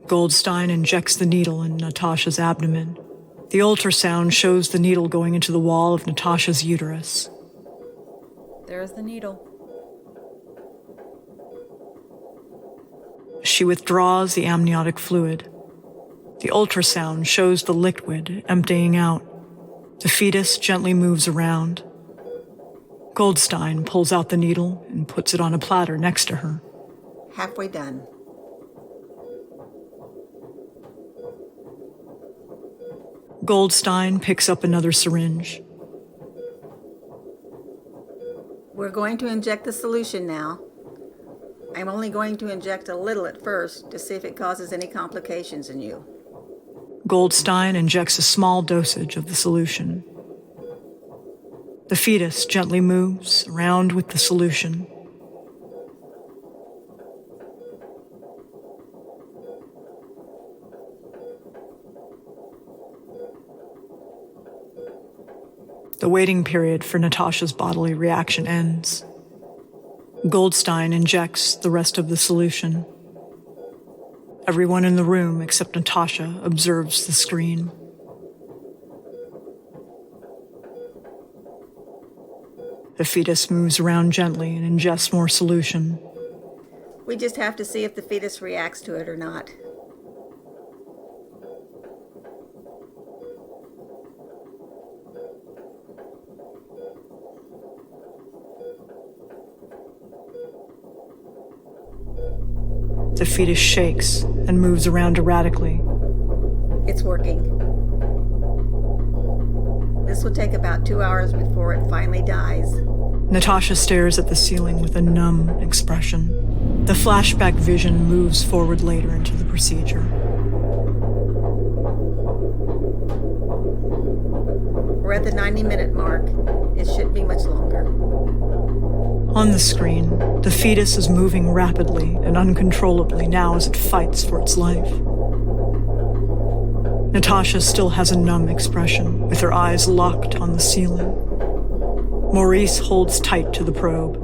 Goldstein injects the needle in Natasha's abdomen. The ultrasound shows the needle going into the wall of Natasha's uterus. There's the needle. She withdraws the amniotic fluid. The ultrasound shows the liquid emptying out. The fetus gently moves around. Goldstein pulls out the needle and puts it on a platter next to her. Halfway done. Goldstein picks up another syringe. We're going to inject the solution now. I'm only going to inject a little at first to see if it causes any complications in you. Goldstein injects a small dosage of the solution. The fetus gently moves around with the solution. The waiting period for Natasha's bodily reaction ends. Goldstein injects the rest of the solution. Everyone in the room except Natasha observes the screen. The fetus moves around gently and ingests more solution. We just have to see if the fetus reacts to it or not. The fetus shakes and moves around erratically. It's working. This will take about 2 hours before it finally dies. Natasha stares at the ceiling with a numb expression. The flashback vision moves forward later into the procedure. We're at the 90-minute mark. It shouldn't be much longer. On the screen, the fetus is moving rapidly and uncontrollably now as it fights for its life. Natasha still has a numb expression, with her eyes locked on the ceiling. Maurice holds tight to the probe.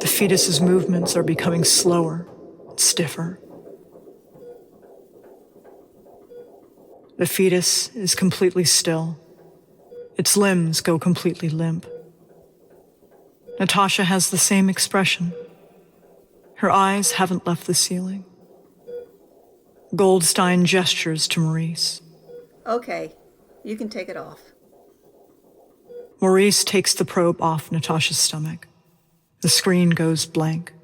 The fetus's movements are becoming slower and stiffer. The fetus is completely still. Its limbs go completely limp. Natasha has the same expression. Her eyes haven't left the ceiling. Goldstein gestures to Maurice. Okay, you can take it off. Maurice takes the probe off Natasha's stomach. The screen goes blank.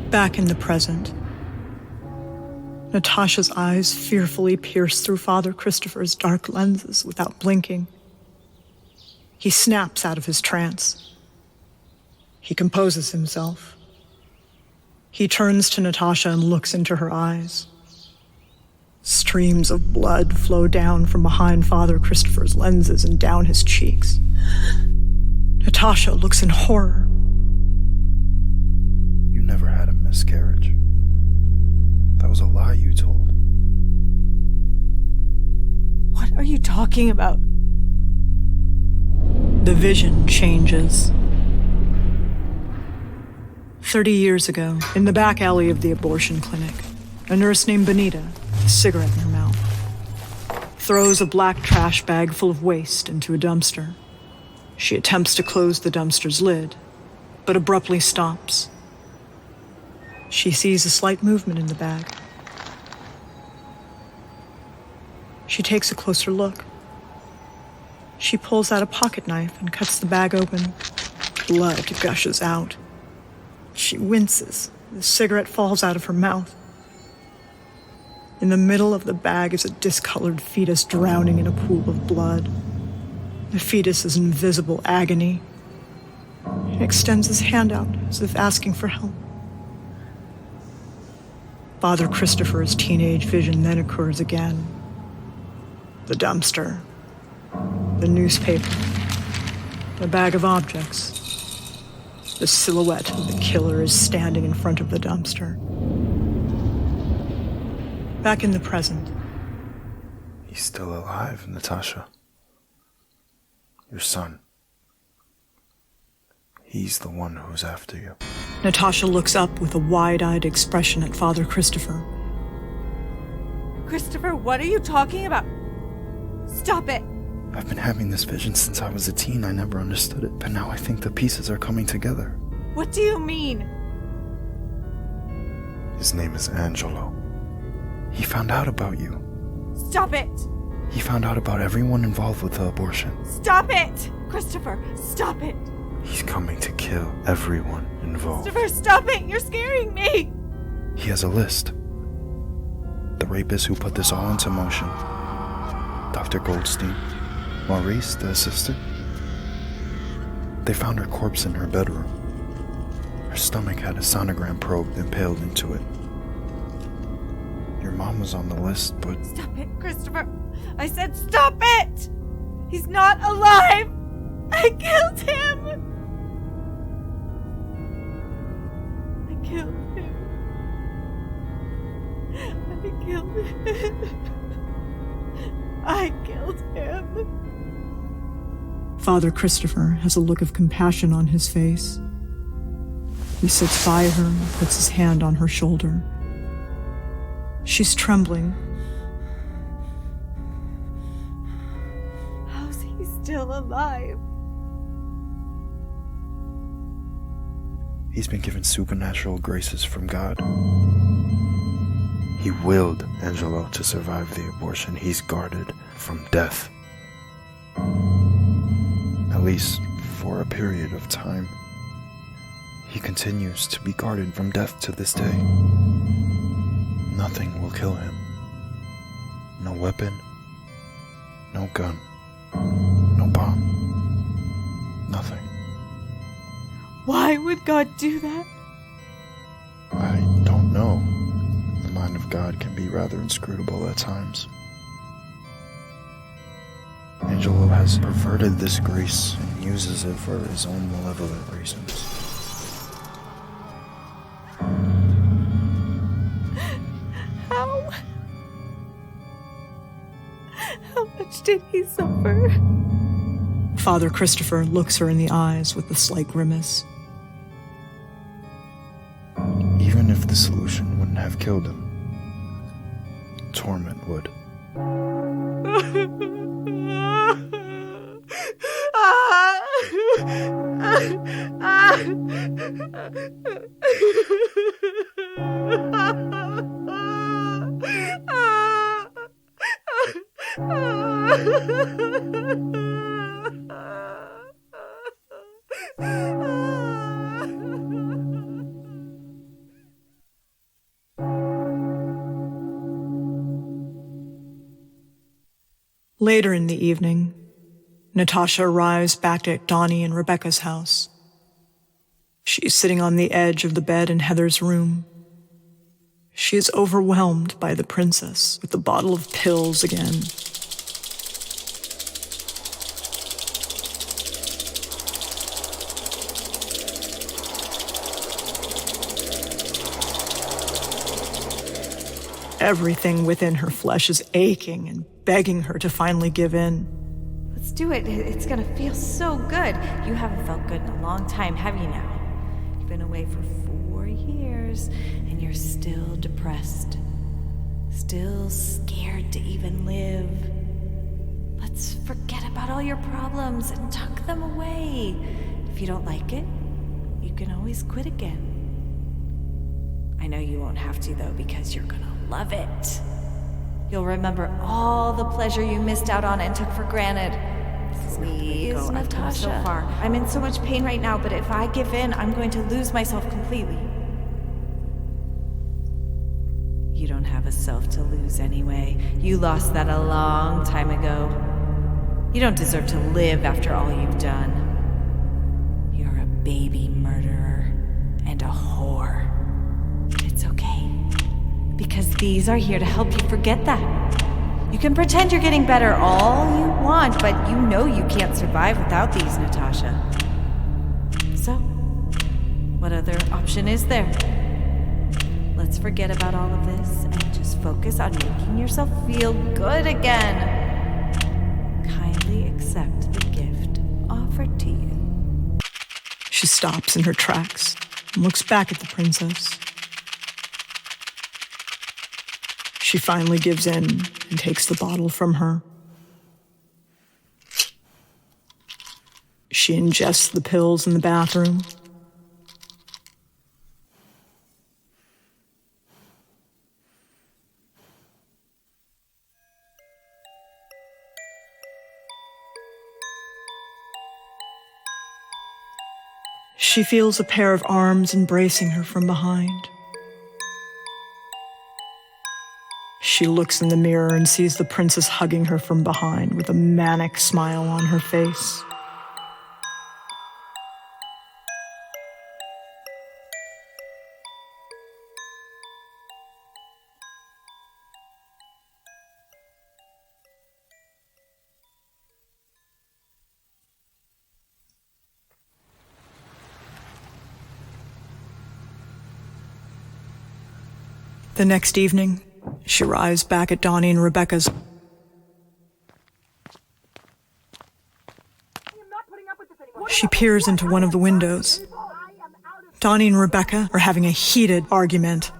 Back in the present, Natasha's eyes fearfully pierce through Father Christopher's dark lenses without blinking. He snaps out of his trance. He composes himself. He turns to Natasha and looks into her eyes. Streams of blood flow down from behind Father Christopher's lenses and down his cheeks. Natasha looks in horror. You never had a miscarriage. That was a lie you told. What are you talking about? The vision changes. 30 years ago, in the back alley of the abortion clinic, a nurse named Benita, a cigarette in her mouth, throws a black trash bag full of waste into a dumpster. She attempts to close the dumpster's lid, but abruptly stops. She sees a slight movement in the bag. She takes a closer look. She pulls out a pocket knife and cuts the bag open. Blood gushes out. She winces. The cigarette falls out of her mouth. In the middle of the bag is a discolored fetus drowning in a pool of blood. The fetus is in visible agony. He extends his hand out as if asking for help. Father Christopher's teenage vision then occurs again. The dumpster, the newspaper, the bag of objects. The silhouette of the killer is standing in front of the dumpster. Back in the present. He's still alive, Natasha. Your son. He's the one who's after you. Natasha looks up with a wide-eyed expression at Father Christopher. Christopher, what are you talking about? Stop it! I've been having this vision since I was a teen. I never understood it, but now I think the pieces are coming together. What do you mean? His name is Angelo. He found out about you. Stop it! He found out about everyone involved with the abortion. Stop it! Christopher, stop it! He's coming to kill everyone involved. Christopher, stop it! You're scaring me! He has a list. The rapist who put this all into motion. Dr. Goldstein. Maurice, the assistant. They found her corpse in her bedroom. Her stomach had a sonogram probe impaled into it. Your mom was on the list, but... Stop it, Christopher! I said stop it! He's not alive! I killed him! I killed him. I killed him. Father Christopher has a look of compassion on his face. He sits by her and puts his hand on her shoulder. She's trembling. How's he still alive? He's been given supernatural graces from God. He willed Angelo to survive the abortion. He's guarded from death. At least for a period of time. He continues to be guarded from death to this day. Nothing will kill him. No weapon, no gun, no bomb, nothing. Why would God do that? I don't know. The mind of God can be rather inscrutable at times. Angelo has perverted this grace and uses it for his own malevolent reasons. How much did he suffer? Father Christopher looks her in the eyes with a slight grimace. Even if the solution wouldn't have killed him, torment would. Later in the evening, Natasha arrives back at Donny and Rebecca's house. She's sitting on the edge of the bed in Heather's room. She is overwhelmed by the princess with the bottle of pills again. Everything within her flesh is aching and begging her to finally give in. Let's do it. It's gonna feel so good. You haven't felt good in a long time, have you now? You've been away for 4 years, and you're still depressed. Still scared to even live. Let's forget about all your problems and tuck them away. If you don't like it, you can always quit again. I know you won't have to, though, because you're gonna love it. You'll remember all the pleasure you missed out on and took for granted. Please, Natasha. I've come so far. I'm in so much pain right now, but if I give in, I'm going to lose myself completely. You don't have a self to lose anyway. You lost that a long time ago. You don't deserve to live after all you've done. You're a baby murderer and a whore. It's okay, because these are here to help you forget that. You can pretend you're getting better all you want, but you know you can't survive without these, Natasha. So, what other option is there? Let's forget about all of this and just focus on making yourself feel good again. Kindly accept the gift offered to you. She stops in her tracks and looks back at the princess. She finally gives in and takes the bottle from her. She ingests the pills in the bathroom. She feels a pair of arms embracing her from behind. She looks in the mirror and sees the princess hugging her from behind with a manic smile on her face. The next evening, she arrives back at Donny and Rebecca's. She peers into one of the windows. Donny and Rebecca are having a heated argument.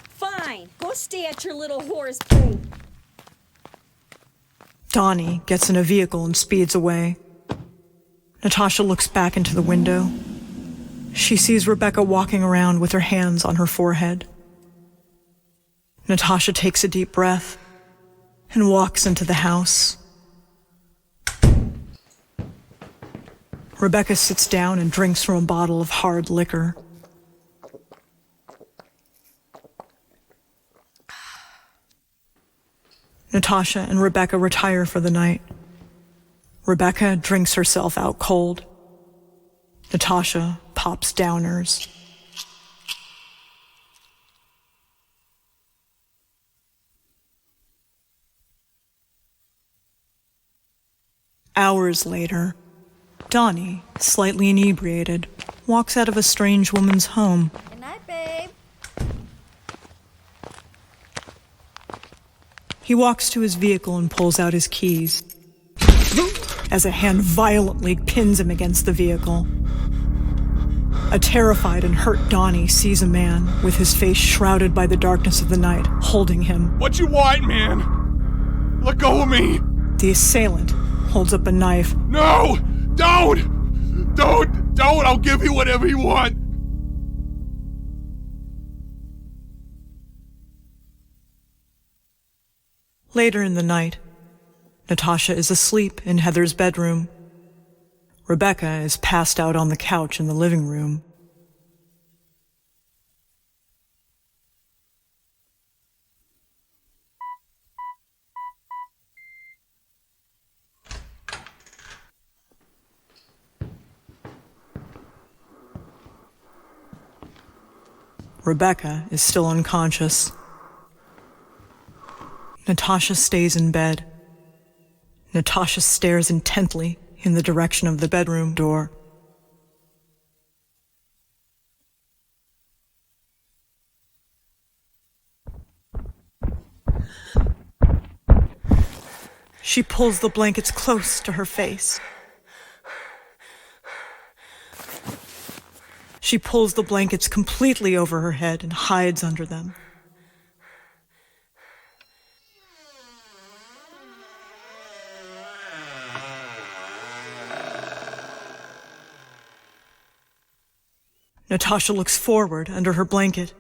Fine, go stay at your little whore's pool. Donny gets in a vehicle and speeds away. Natasha looks back into the window. She sees Rebecca walking around with her hands on her forehead. Natasha takes a deep breath and walks into the house. Rebecca sits down and drinks from a bottle of hard liquor. Natasha and Rebecca retire for the night. Rebecca drinks herself out cold. Natasha pops downers. Hours later, Donny, slightly inebriated, walks out of a strange woman's home. Good night, babe. He walks to his vehicle and pulls out his keys, as a hand violently pins him against the vehicle. A terrified and hurt Donny sees a man with his face shrouded by the darkness of the night, holding him. What you want, man? Let go of me! The assailant holds up a knife. No! Don't! I'll give you whatever you want! Later in the night, Natasha is asleep in Heather's bedroom. Rebecca is passed out on the couch in the living room. Rebecca is still unconscious. Natasha stays in bed. Natasha stares intently in the direction of the bedroom door. She pulls the blankets close to her face. She pulls the blankets completely over her head and hides under them. Natasha looks forward under her blanket.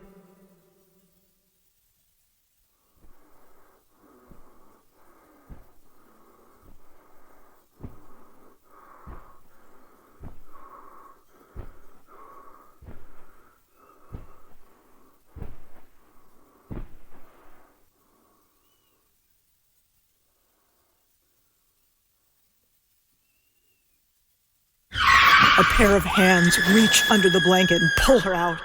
A pair of hands reach under the blanket and pull her out.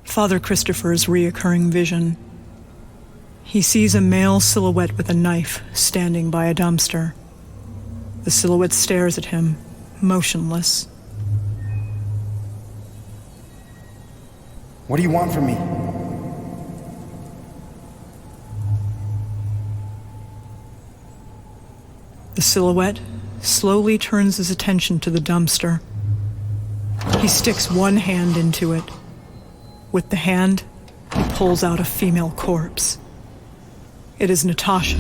Father Christopher's reoccurring vision. He sees a male silhouette with a knife standing by a dumpster. The silhouette stares at him, motionless. What do you want from me? The silhouette slowly turns his attention to the dumpster. He sticks one hand into it. With the hand, he pulls out a female corpse. It is Natasha.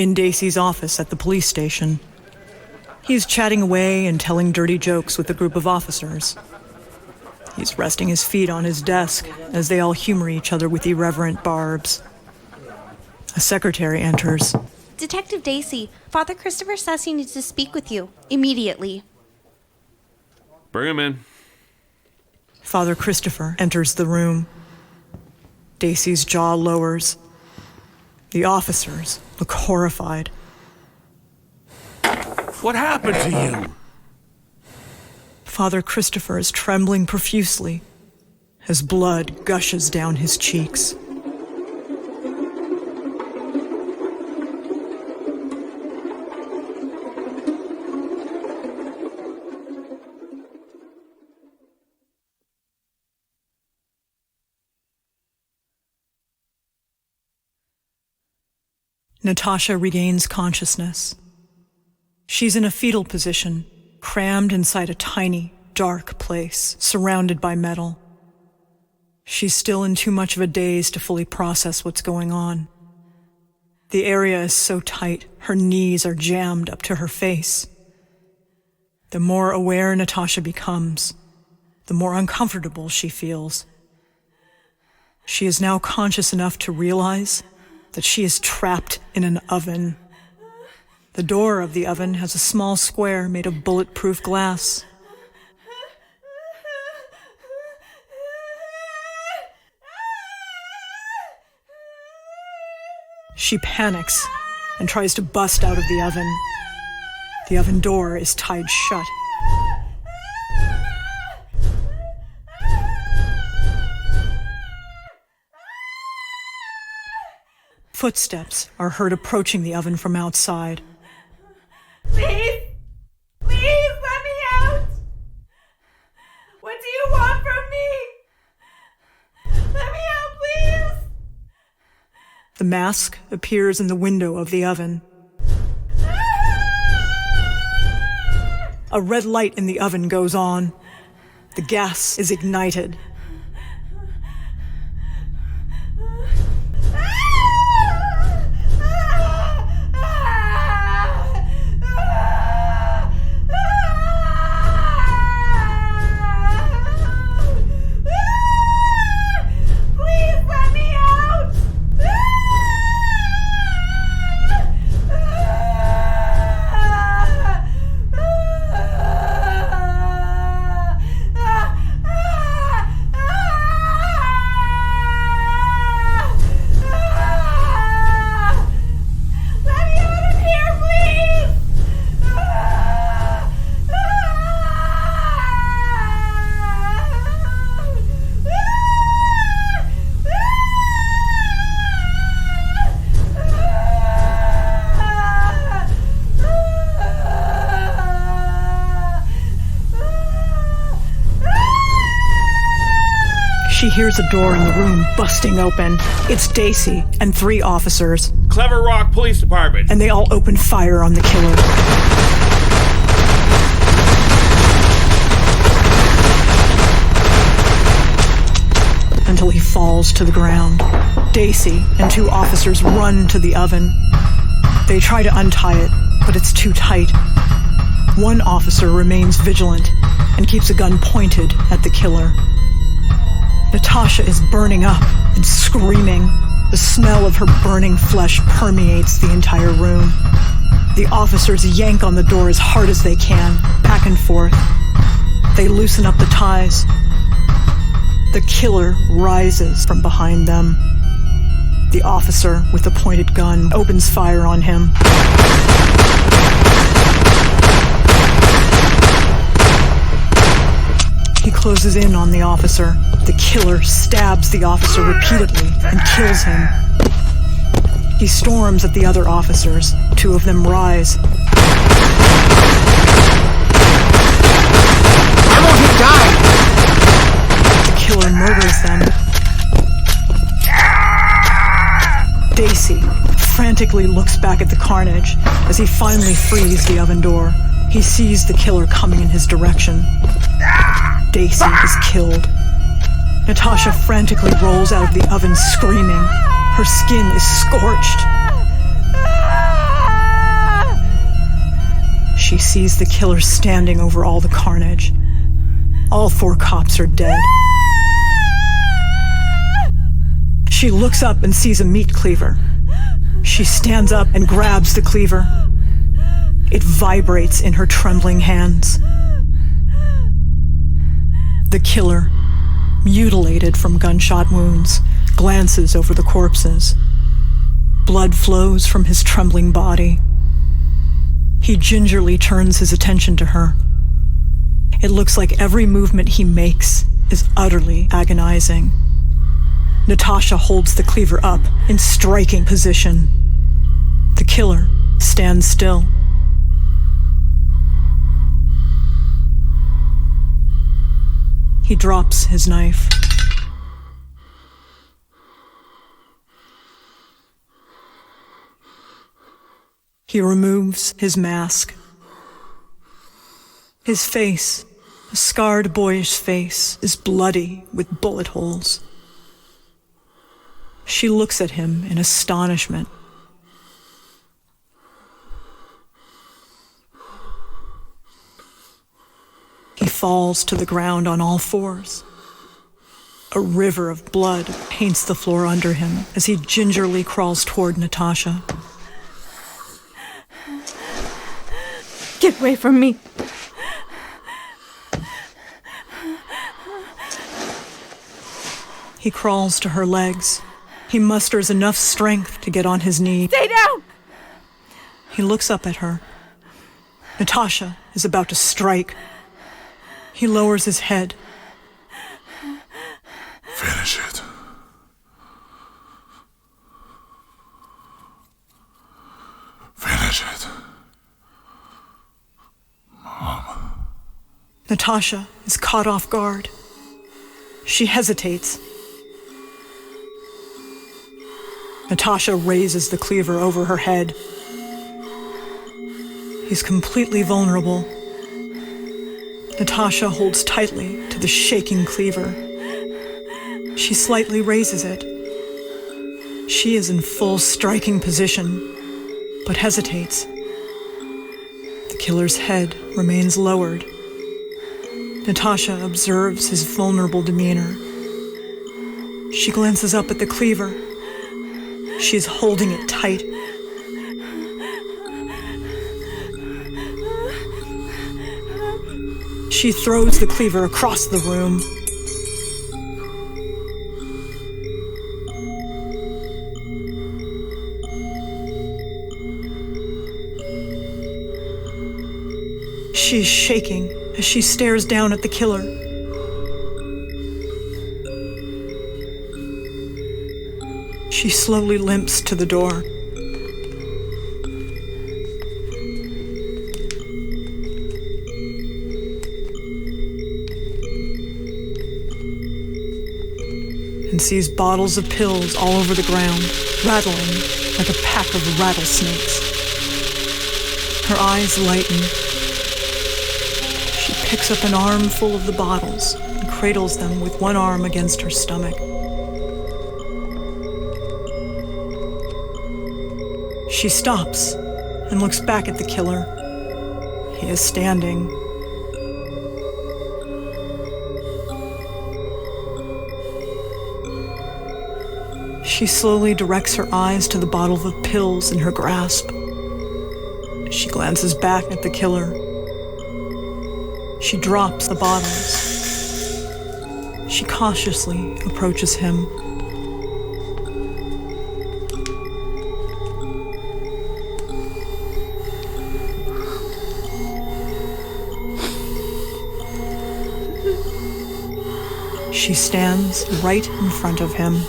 In Dacey's office at the police station, he's chatting away and telling dirty jokes with a group of officers. He's resting his feet on his desk as they all humor each other with irreverent barbs. A secretary enters. Detective Dacey, Father Christopher says he needs to speak with you immediately. Bring him in. Father Christopher enters the room. Dacey's jaw lowers. The officers look horrified. What happened to you? Father Christopher is trembling profusely as blood gushes down his cheeks. Natasha regains consciousness. She's in a fetal position, crammed inside a tiny, dark place, surrounded by metal. She's still in too much of a daze to fully process what's going on. The area is so tight, her knees are jammed up to her face. The more aware Natasha becomes, the more uncomfortable she feels. She is now conscious enough to realize that she is trapped in an oven. The door of the oven has a small square made of bulletproof glass. She panics and tries to bust out of the oven. The oven door is tied shut. Footsteps are heard approaching the oven from outside. Please! Please let me out! What do you want from me? Let me out, please! The mask appears in the window of the oven. A red light in the oven goes on. The gas is ignited. She hears a door in the room busting open. It's Dacey and 3 officers. Clever Rock Police Department. And they all open fire on the killer. Until he falls to the ground. Dacey and 2 officers run to the oven. They try to untie it, but it's too tight. One officer remains vigilant and keeps a gun pointed at the killer. Natasha is burning up and screaming. The smell of her burning flesh permeates the entire room. The officers yank on the door as hard as they can, back and forth. They loosen up the ties. The killer rises from behind them. The officer with the pointed gun opens fire on him. He closes in on the officer. The killer stabs the officer repeatedly and kills him. He storms at the other officers. 2 of them rise. Why won't he die? The killer murders them. Dacey frantically looks back at the carnage as he finally frees the oven door. He sees the killer coming in his direction. Dacey is killed. Natasha frantically rolls out of the oven screaming. Her skin is scorched. She sees the killer standing over all the carnage. All 4 cops are dead. She looks up and sees a meat cleaver. She stands up and grabs the cleaver. It vibrates in her trembling hands. The killer, mutilated from gunshot wounds, glances over the corpses. Blood flows from his trembling body. He gingerly turns his attention to her. It looks like every movement he makes is utterly agonizing. Natasha holds the cleaver up in striking position. The killer stands still. He drops his knife. He removes his mask. His face, a scarred boyish face, is bloody with bullet holes. She looks at him in astonishment. He falls to the ground on all 4s. A river of blood paints the floor under him as he gingerly crawls toward Natasha. Get away from me. He crawls to her legs. He musters enough strength to get on his knee. Stay down! He looks up at her. Natasha is about to strike. He lowers his head. Finish it. Finish it. Mom. Natasha is caught off guard. She hesitates. Natasha raises the cleaver over her head. He's completely vulnerable. Natasha holds tightly to the shaking cleaver. She slightly raises it. She is in full striking position, but hesitates. The killer's head remains lowered. Natasha observes his vulnerable demeanor. She glances up at the cleaver. She is holding it tight. She throws the cleaver across the room. She's shaking as she stares down at the killer. She slowly limps to the door. And sees bottles of pills all over the ground, rattling like a pack of rattlesnakes. Her eyes lighten. She picks up an armful of the bottles and cradles them with one arm against her stomach. She stops and looks back at the killer. He is standing. She slowly directs her eyes to the bottle of pills in her grasp. She glances back at the killer. She drops the bottles. She cautiously approaches him. She stands right in front of him.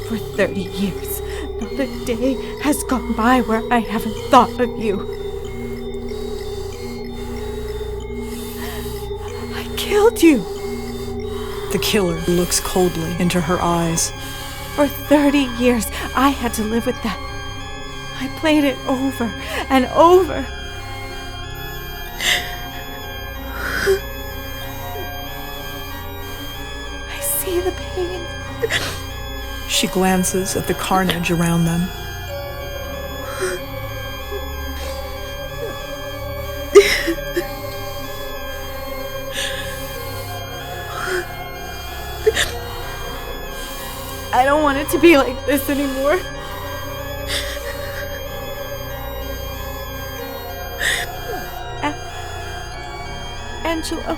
For 30 years, not a day has gone by where I haven't thought of you. I killed you. The killer looks coldly into her eyes. For 30 years, I had to live with that. I played it over and over. see the pain. She glances at the carnage around them. I don't want it to be like this anymore. Angelo.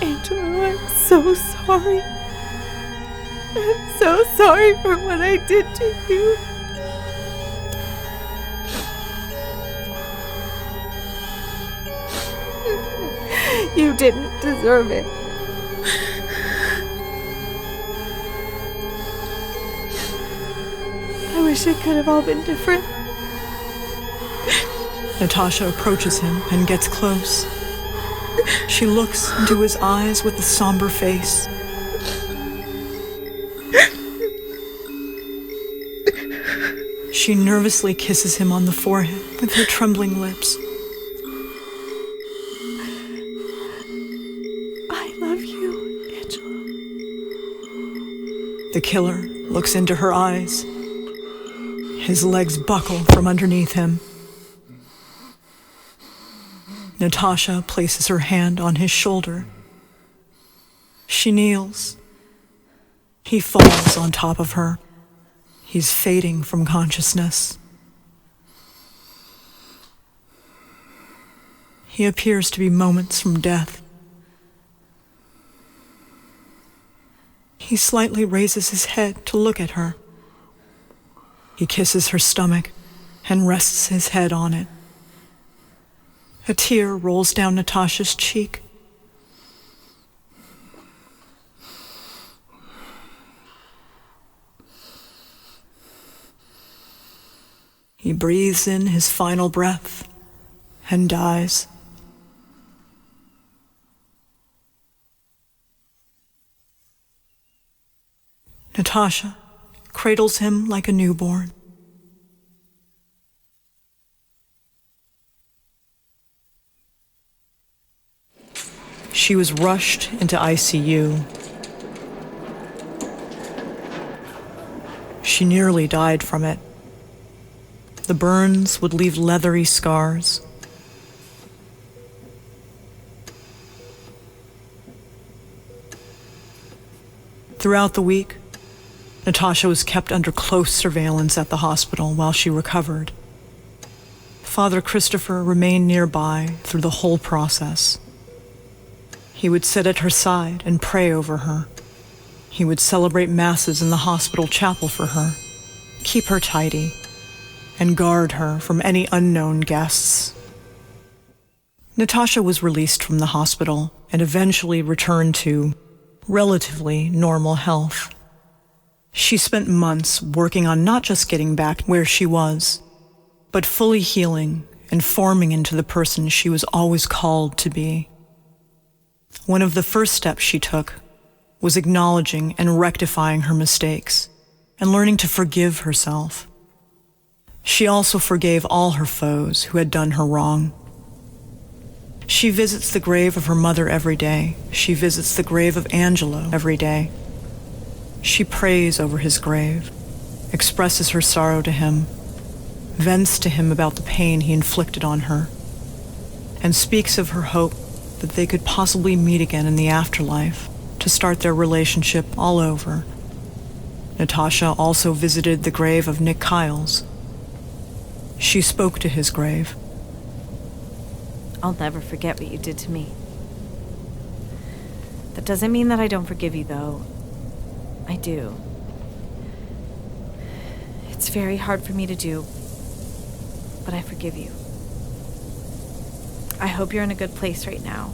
Angelo, I'm so sorry. I'm so sorry for what I did to you. You didn't deserve it. I wish it could have all been different. Natasha approaches him and gets close. She looks into his eyes with a somber face. She nervously kisses him on the forehead with her trembling lips. I love you, Angelo. The killer looks into her eyes. His legs buckle from underneath him. Natasha places her hand on his shoulder. She kneels. He falls on top of her. He's fading from consciousness. He appears to be moments from death. He slightly raises his head to look at her. He kisses her stomach and rests his head on it. A tear rolls down Natasha's cheek. He breathes in his final breath and dies. Natasha cradles him like a newborn. She was rushed into ICU. She nearly died from it. The burns would leave leathery scars. Throughout the week, Natasha was kept under close surveillance at the hospital while she recovered. Father Christopher remained nearby through the whole process. He would sit at her side and pray over her. He would celebrate masses in the hospital chapel for her, keep her tidy, and guard her from any unknown guests. Natasha was released from the hospital and eventually returned to relatively normal health. She spent months working on not just getting back where she was, but fully healing and forming into the person she was always called to be. One of the first steps she took was acknowledging and rectifying her mistakes and learning to forgive herself. She also forgave all her foes who had done her wrong. She visits the grave of her mother every day. She visits the grave of Angelo every day. She prays over his grave, expresses her sorrow to him, vents to him about the pain he inflicted on her, and speaks of her hope that they could possibly meet again in the afterlife to start their relationship all over. Natasha also visited the grave of Nick Kyles. She spoke to his grave. I'll never forget what you did to me. That doesn't mean that I don't forgive you, though. I do. It's very hard for me to do, but I forgive you. I hope you're in a good place right now.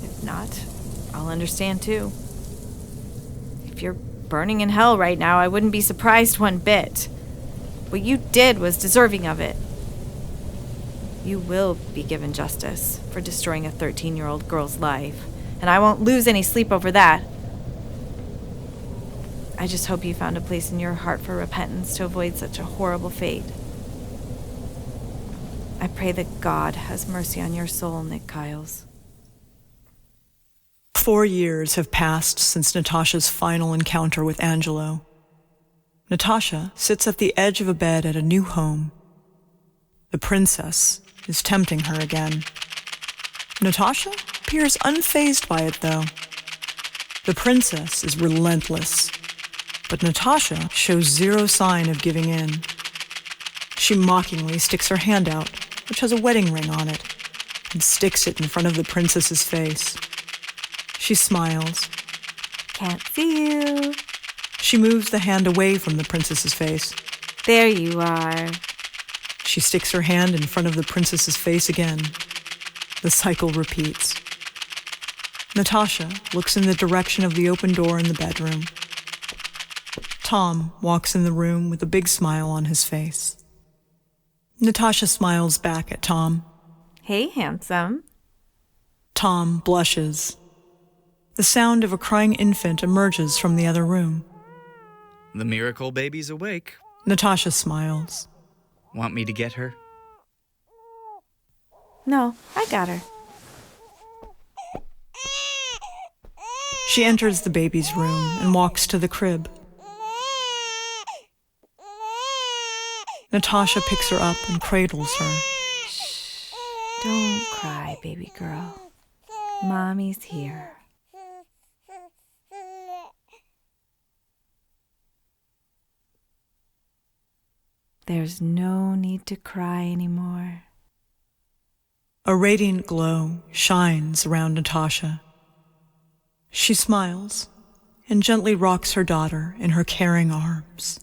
If not, I'll understand too. If you're burning in hell right now, I wouldn't be surprised one bit. What you did was deserving of it. You will be given justice for destroying a 13-year-old girl's life, and I won't lose any sleep over that. I just hope you found a place in your heart for repentance to avoid such a horrible fate. I pray that God has mercy on your soul, Nick Kyles. 4 years have passed since Natasha's final encounter with Angelo. Natasha sits at the edge of a bed at a new home. The princess is tempting her again. Natasha appears unfazed by it, though. The princess is relentless, but Natasha shows zero sign of giving in. She mockingly sticks her hand out, which has a wedding ring on it, and sticks it in front of the princess's face. She smiles. Can't see you. She moves the hand away from the princess's face. There you are. She sticks her hand in front of the princess's face again. The cycle repeats. Natasha looks in the direction of the open door in the bedroom. Tom walks in the room with a big smile on his face. Natasha smiles back at Tom. Hey, handsome. Tom blushes. The sound of a crying infant emerges from the other room. The miracle baby's awake. Natasha smiles. Want me to get her? No, I got her. She enters the baby's room and walks to the crib. Natasha picks her up and cradles her. Shh. Don't cry, baby girl. Mommy's here. There's no need to cry anymore. A radiant glow shines around Natasha. She smiles and gently rocks her daughter in her caring arms.